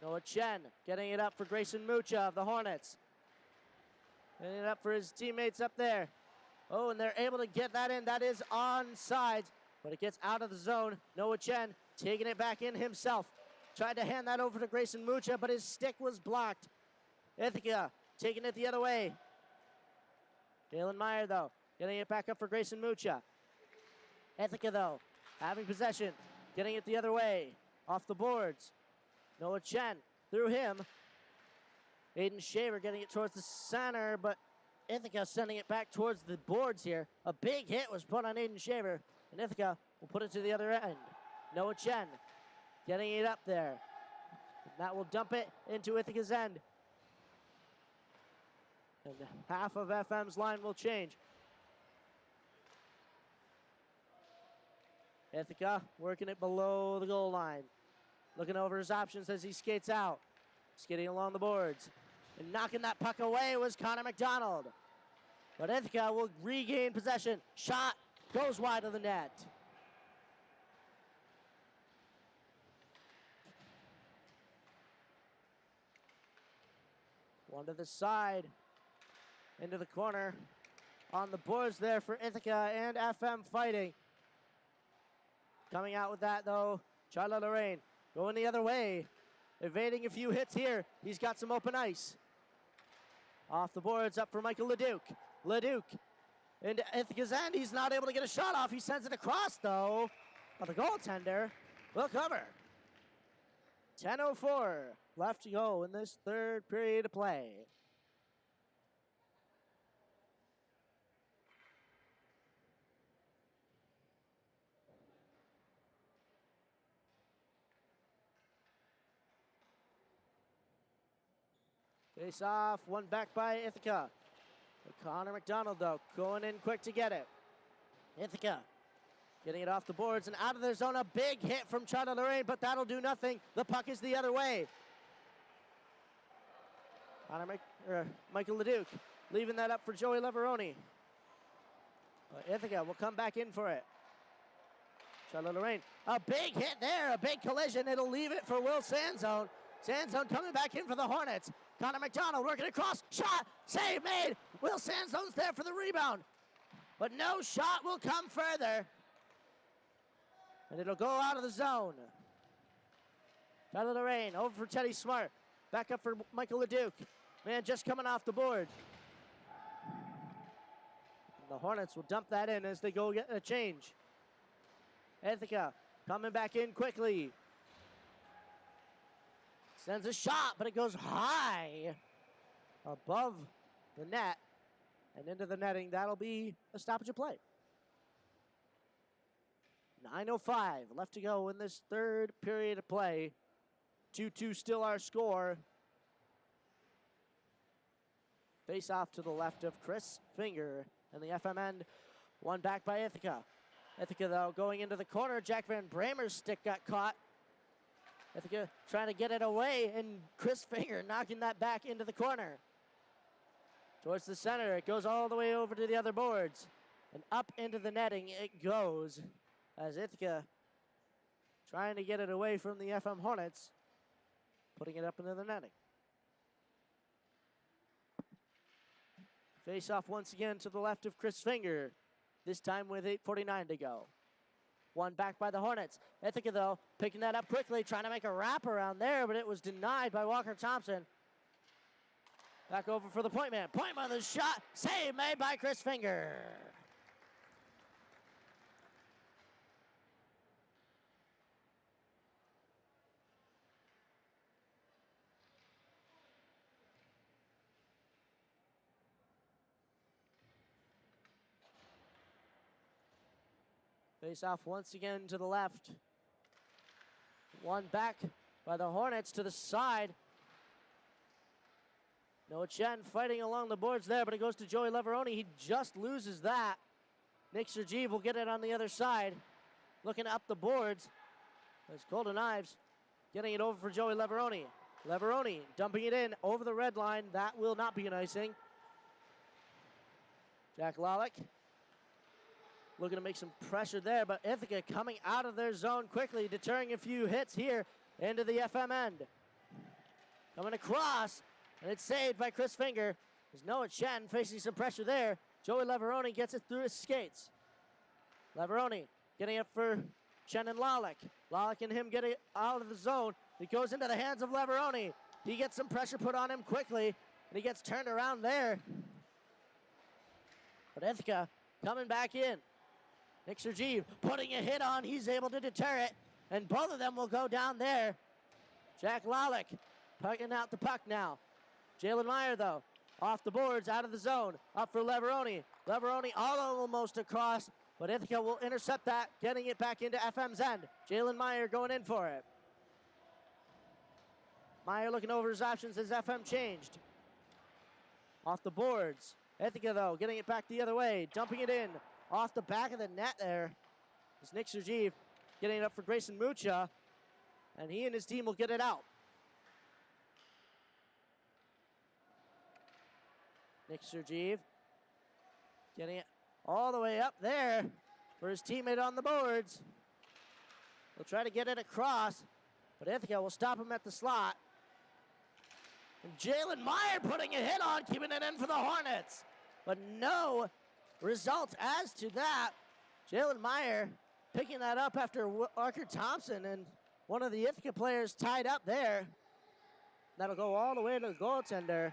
Noah Chen getting it up for Grayson Mucha of the Hornets. Getting it up for his teammates up there. Oh, and they're able to get that in. That is onside, but it gets out of the zone. Noah Chen taking it back in himself. Tried to hand that over to Grayson Mucha, but his stick was blocked. Ithaca taking it the other way. Dalen Meyer, though, getting it back up for Grayson Mucha. Ithaca, though, having possession, getting it the other way. Off the boards. Noah Chen through him. Aiden Shaver getting it towards the center, but Ithaca sending it back towards the boards here. A big hit was put on Aiden Shaver, and Ithaca will put it to the other end. Noah Chen getting it up there. That will dump it into Ithaca's end. And half of FM's line will change. Ithaca working it below the goal line. Looking over his options as he skates out. Skating along the boards. And knocking that puck away was Connor McDonald. But Ithaca will regain possession. Shot goes wide of the net. One to the side. Into the corner. On the boards there for Ithaca and FM fighting. Coming out with that, though, Charlie Lorraine going the other way. Evading a few hits here. He's got some open ice. Off the boards, up for Michael Leduc. Leduc into Ithaca's end. He's not able to get a shot off. He sends it across, though. But the goaltender will cover. 10:04 left to go in this third period of play. Face off, one back by Ithaca. Connor McDonald, though, going in quick to get it. Ithaca getting it off the boards and out of their zone. A big hit from Charlie Lorraine, but that'll do nothing. The puck is the other way. Michael Leduc leaving that up for Joey Leveroni. Ithaca will come back in for it. Charlotte Lorraine, a big hit there, a big collision. It'll leave it for Will Sanzone. Sanzone coming back in for the Hornets. Connor McDonald working across, shot, save made. Will Sanzone's there for the rebound, but no shot will come further. And it'll go out of the zone. Charlotte Lorraine over for Teddy Smart. Back up for Michael LeDuc. Man just coming off the board. The Hornets will dump that in as they go get a change. Ithaca coming back in quickly. Sends a shot, but it goes high above the net and into the netting. That'll be a stoppage of play. 9:05 left to go in this third period of play. 2-2 still our score. Face off to the left of Chris Finger and the FM end. One back by Ithaca. Ithaca, though, going into the corner. Jack Van Bramer's stick got caught. Ithaca trying to get it away, and Chris Finger knocking that back into the corner. Towards the center, it goes all the way over to the other boards. And up into the netting it goes as Ithaca trying to get it away from the FM Hornets, putting it up into the netting. Face off once again to the left of Chris Finger, this time with 8:49 to go. One back by the Hornets. Ithaca, though, picking that up quickly, trying to make a wrap around there, but it was denied by Walker Thompson. Back over for the point man. Point man, the shot, save made by Chris Finger. Face off once again to the left. One back by the Hornets to the side. Noah Chen fighting along the boards there, but it goes to Joey Leveroni. He just loses that. Nick Sergeev will get it on the other side. Looking up the boards. There's Golden Ives getting it over for Joey Leveroni. Leveroni dumping it in over the red line. That will not be an icing. Jack Lalick looking to make some pressure there, but Ithaca coming out of their zone quickly, deterring a few hits here into the FM end. Coming across, and it's saved by Chris Finger. There's Noah Chen facing some pressure there. Joey Leveroni gets it through his skates. Leveroni getting it for Chen and Lalick. Lalick and him getting it out of the zone. It goes into the hands of Leveroni. He gets some pressure put on him quickly, and he gets turned around there. But Ithaca coming back in. Nick Sergeev putting a hit on. He's able to deter it, and both of them will go down there. Jack Lalick pucking out the puck now. Jalen Meyer, though, off the boards, out of the zone. Up for Leveroni. Leveroni almost across, but Ithaca will intercept that, getting it back into FM's end. Jalen Meyer going in for it. Meyer looking over his options as FM changed. Off the boards. Ithaca, though, getting it back the other way, dumping it in. Off the back of the net there is Nick Sergeev getting it up for Grayson Mucha, and he and his team will get it out. Nick Sergeev getting it all the way up there for his teammate on the boards. He'll try to get it across, but Ithaca will stop him at the slot. And Jalen Meyer putting a hit on, keeping it in for the Hornets, but no result as to that. Jalen Meyer picking that up after Walker Thompson and one of the Ithaca players tied up there. That'll go all the way to the goaltender.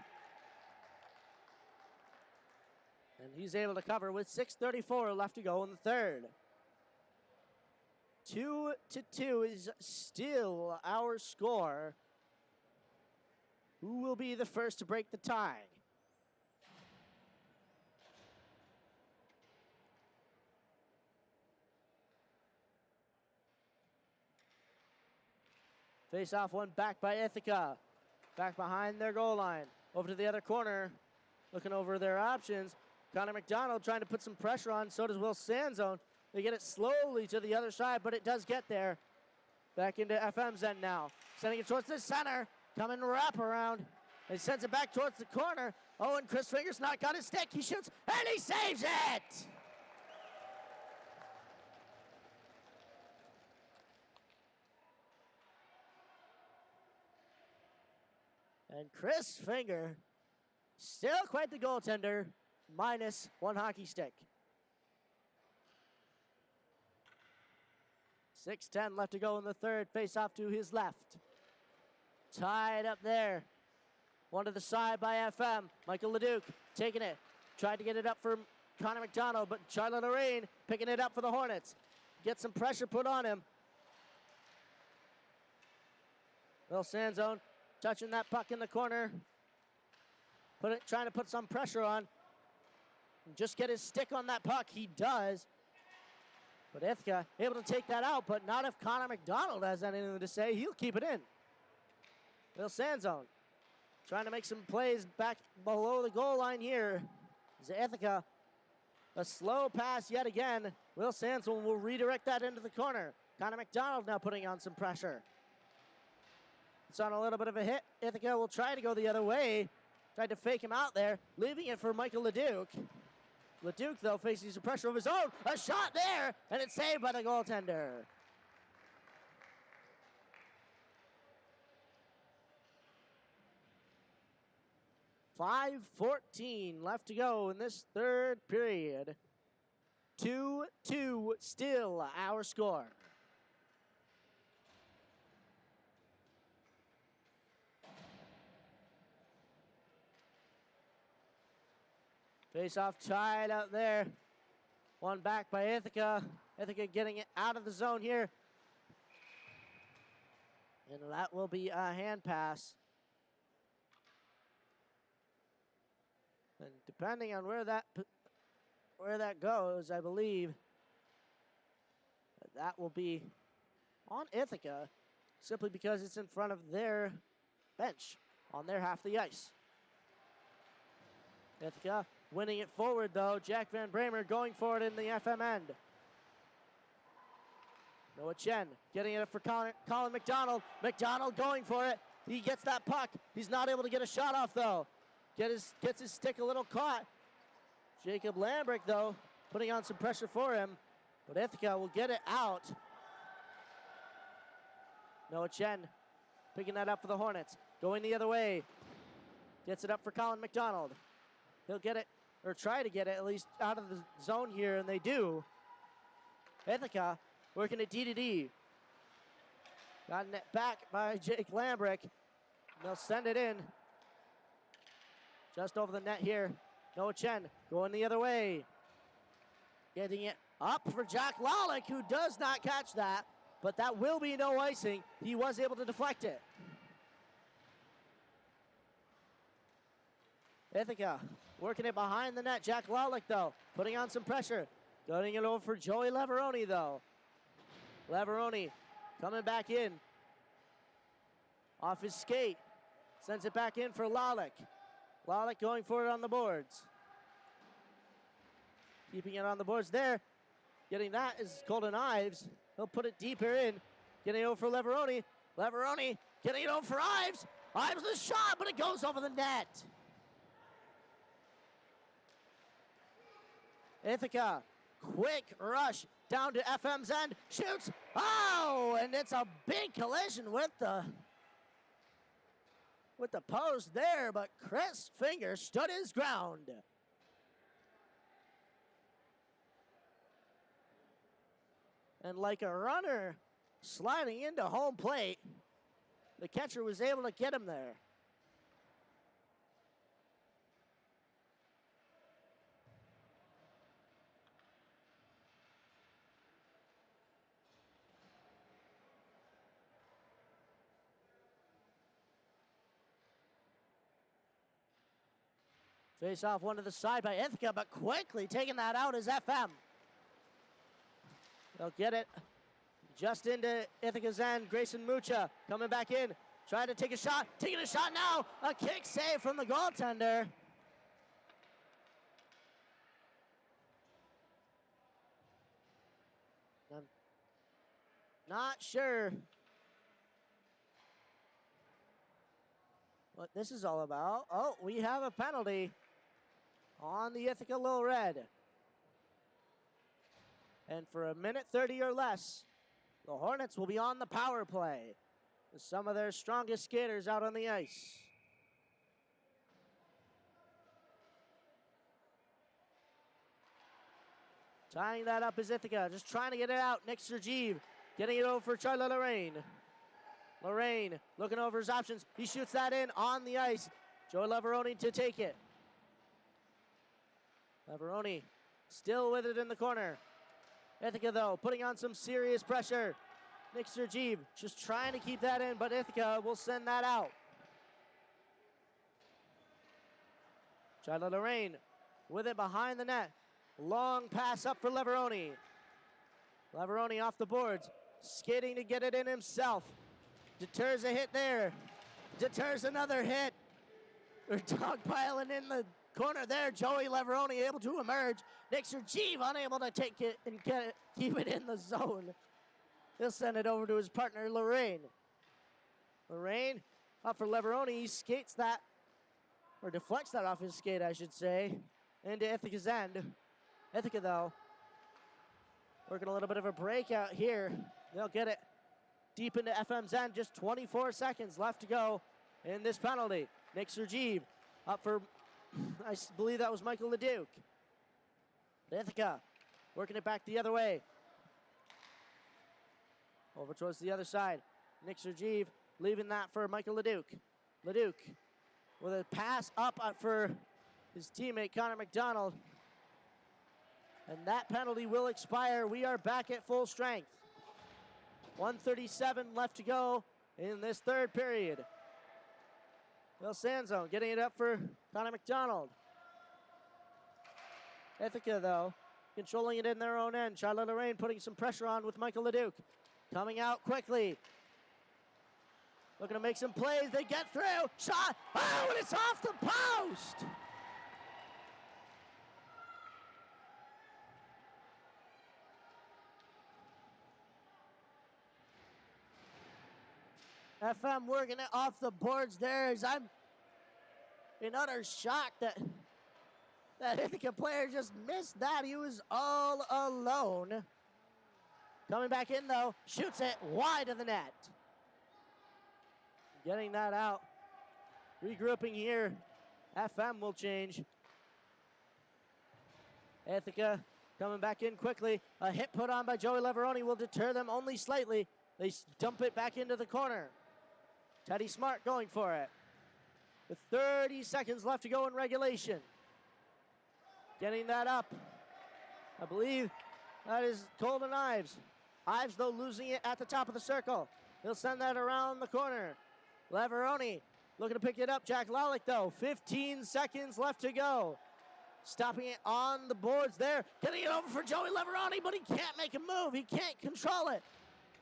And he's able to cover with 6:34 left to go in the third. 2-2 is still our score. Who will be the first to break the tie? Face off one back by Ithaca. Back behind their goal line. Over to the other corner. Looking over their options. Connor McDonald trying to put some pressure on. So does Will Sanzone. They get it slowly to the other side, but it does get there. Back into FM's end now. Sending it towards the center. Coming wrap around. He sends it back towards the corner. Oh, and Chris Finger's not got his stick. He shoots, and he saves it! And Chris Finger, still quite the goaltender, minus 1 hockey stick. 6:10 left to go in the third. Face off to his left. Tied up there. One to the side by FM. Michael Leduc taking it. Tried to get it up for Connor McDonald, but Charlie Lorraine picking it up for the Hornets. Get some pressure put on him. Will Sanzone touching that puck in the corner. Trying to put some pressure on. And just get his stick on that puck. He does. But Ithaca able to take that out, but not if Connor McDonald has anything to say. He'll keep it in. Will Sanzone trying to make some plays back below the goal line here. Is Ithaca. A slow pass yet again. Will Sanzone will redirect that into the corner. Connor McDonald now putting on some pressure. It's on a little bit of a hit. Ithaca will try to go the other way. Tried to fake him out there, leaving it for Michael Leduc. Leduc, though, facing some pressure of his own. A shot there, and it's saved by the goaltender. .5:14 left to go in this third period. 2-2 still our score. Face-off tied out there. One back by Ithaca. Ithaca getting it out of the zone here. And that will be a hand pass. And depending on where that goes, I believe that will be on Ithaca, simply because it's in front of their bench on their half of the ice. Ithaca winning it forward, though. Jack Van Bramer going for it in the FM end. Noah Chen getting it for Colin McDonald. McDonald going for it. He gets that puck. He's not able to get a shot off, though. Gets his stick a little caught. Jacob Lambrick, though, putting on some pressure for him. But Ithaca will get it out. Noah Chen picking that up for the Hornets. Going the other way. Gets it up for Colin McDonald. He'll get it, or try to get it at least out of the zone here, and they do. Ithaca working at D-to-D. Gotten it back by Jake Lambrick. They'll send it in. Just over the net here. Noah Chen going the other way. Getting it up for Jack Lalick, who does not catch that, but that will be no icing. He was able to deflect it. Ithaca working it behind the net. Jack Lalick, though, putting on some pressure. Going it over for Joey Leveroni, though. Leveroni coming back in. Off his skate. Sends it back in for Lalick. Lalick going for it on the boards. Keeping it on the boards there. Getting that is Colton Ives. He'll put it deeper in. Getting it over for Leveroni. Leveroni getting it over for Ives. Ives the shot, but it goes over the net. Ithaca, quick rush down to FM's end. Shoots. Oh, and it's a big collision with the post there, but Chris Finger stood his ground. And like a runner sliding into home plate, the catcher was able to get him there. Face off one to the side by Ithaca, but quickly taking that out is FM. They'll get it just into Ithaca's end. Grayson Mucha coming back in, trying to take a shot. Taking a shot now. A kick save from the goaltender. I'm not sure what this is all about. Oh, we have a penalty on the Ithaca Little Red. And for a minute 30 or less, the Hornets will be on the power play with some of their strongest skaters out on the ice. Tying that up is Ithaca, just trying to get it out. Nick Sergeev getting it over for Charlie Lorraine. Lorraine looking over his options. He shoots that in on the ice. Joey Leveroni to take it. Leveroni still with it in the corner. Ithaca, though, putting on some serious pressure. Nick Sergeev just trying to keep that in, but Ithaca will send that out. Charlie Lorraine with it behind the net. Long pass up for Leveroni. Leveroni off the boards, skating to get it in himself. Deters a hit there. Deters another hit. They're dogpiling in the corner there. Joey Leveroni able to emerge. Nick Sergeev unable to take it and keep it in the zone. He'll send it over to his partner, Lorraine. Lorraine up for Leveroni. He skates that, or deflects that off his skate, I should say, into Ithaca's end. Ithaca, though, working a little bit of a breakout here. They'll get it deep into FM's end. Just 24 seconds left to go in this penalty. Nick Sergeev up for, I believe that was Michael Leduc. Ithaca working it back the other way. Over towards the other side. Nick Sergeev leaving that for Michael Leduc. Leduc with a pass up for his teammate Connor McDonald. And that penalty will expire. We are back at full strength. 1:37 left to go in this third period. Will Sanzone getting it up for Connor McDonald. Ithaca, though, controlling it in their own end. Charlotte Lorraine putting some pressure on with Michael Leduc. Coming out quickly. Looking to make some plays. They get through. Shot. Oh, and it's off the post. FM working it off the boards there as I'm in utter shock that Ithaca player just missed that. He was all alone. Coming back in, though, shoots it wide of the net. Getting that out. Regrouping here. FM will change. Ithaca coming back in quickly. A hit put on by Joey Leveroni will deter them only slightly. They dump it back into the corner. Teddy Smart going for it. With 30 seconds left to go in regulation. Getting that up. I believe that is Colton Ives. Ives, though, losing it at the top of the circle. He'll send that around the corner. Leveroni looking to pick it up. Jack Lalick, though. 15 seconds left to go. Stopping it on the boards there. Getting it over for Joey Leveroni, but he can't make a move. He can't control it.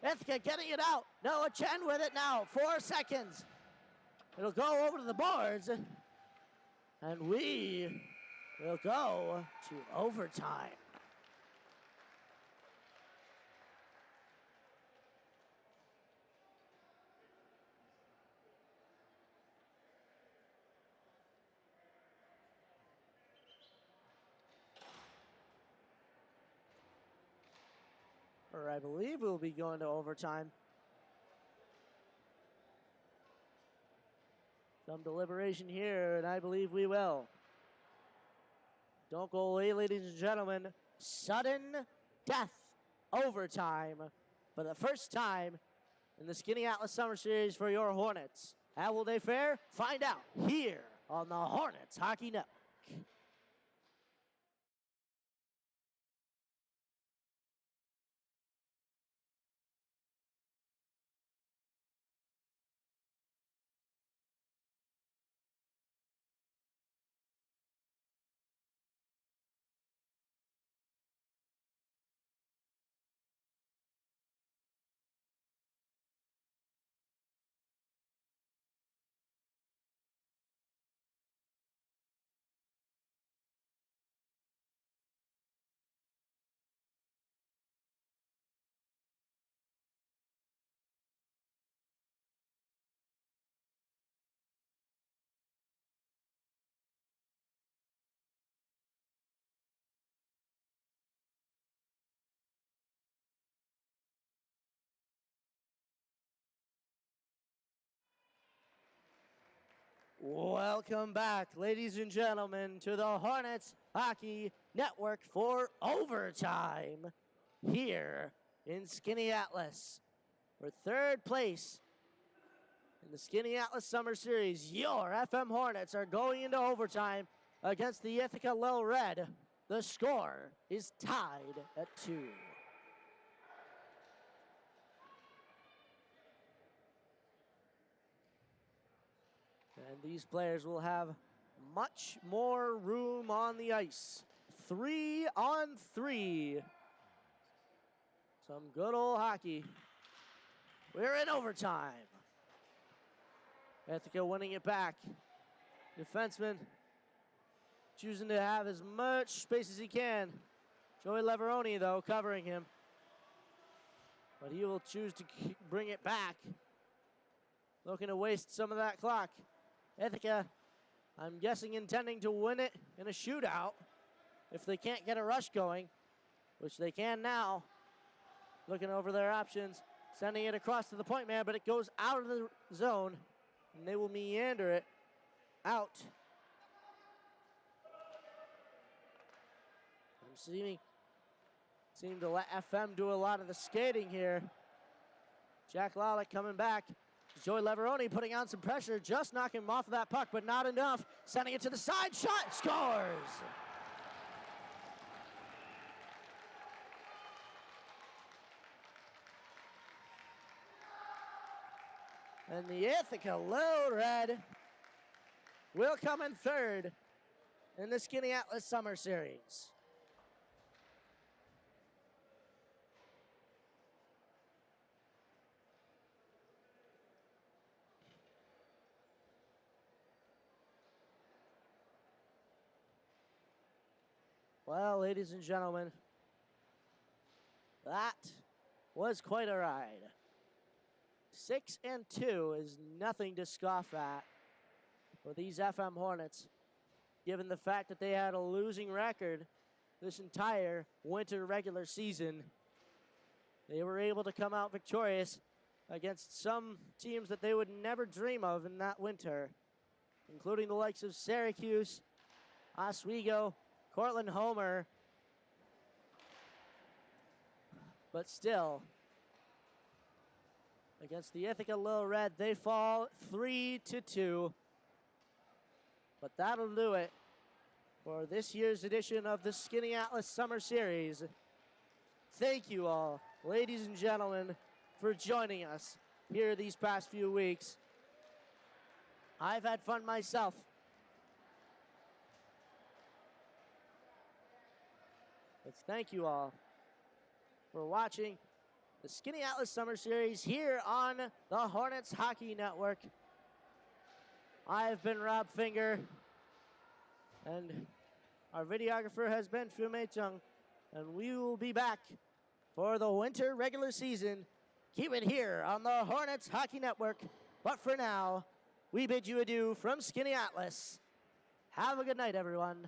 Ithaca getting it out. Noah Chen with it now. 4 seconds. It'll go over to the boards. And we will go to overtime. Or I believe we'll be going to overtime. Some deliberation here, and I believe we will. Don't go away, ladies and gentlemen. Sudden death overtime for the first time in the Skaneateles Summer Series for your Hornets. How will they fare? Find out here on the Hornets Hockey Network. Welcome back, ladies and gentlemen, to the Hornets Hockey Network for overtime here in Skaneateles. For third place in the Skaneateles Summer Series, your FM Hornets are going into overtime against the Ithaca Lil Red. The score is tied at 2. And these players will have much more room on the ice. 3-on-3. Some good old hockey. We're in overtime. Ithaca winning it back. Defenseman choosing to have as much space as he can. Joey Leveroni, though, covering him. But he will choose to bring it back. Looking to waste some of that clock. Ithaca, I'm guessing, intending to win it in a shootout if they can't get a rush going, which they can now. Looking over their options, sending it across to the point man, but it goes out of the zone, and they will meander it out. I'm seem to let FM do a lot of the skating here. Jack Lalick coming back. Joey Leveroni putting on some pressure, just knocking him off of that puck, but not enough. Sending it to the side, shot, scores! And the Ithaca Lil Red will come in third in the Skaneateles Summer Series. Well, ladies and gentlemen, that was quite a ride. 6-2 is nothing to scoff at for these FM Hornets, given the fact that they had a losing record this entire winter regular season. They were able to come out victorious against some teams that they would never dream of in that winter, including the likes of Syracuse, Oswego, Cortland Homer, but still, against the Ithaca Lil Red, they fall 3-2. But that'll do it for this year's edition of the Skaneateles Summer Series. Thank you all, ladies and gentlemen, for joining us here these past few weeks. I've had fun myself. Let's thank you all for watching the Skaneateles Summer Series here on the Hornets Hockey Network. I've been Rob Finger, and our videographer has been Fu-Mei Tung, and we will be back for the winter regular season. Keep it here on the Hornets Hockey Network. But for now, we bid you adieu from Skaneateles. Have a good night, everyone.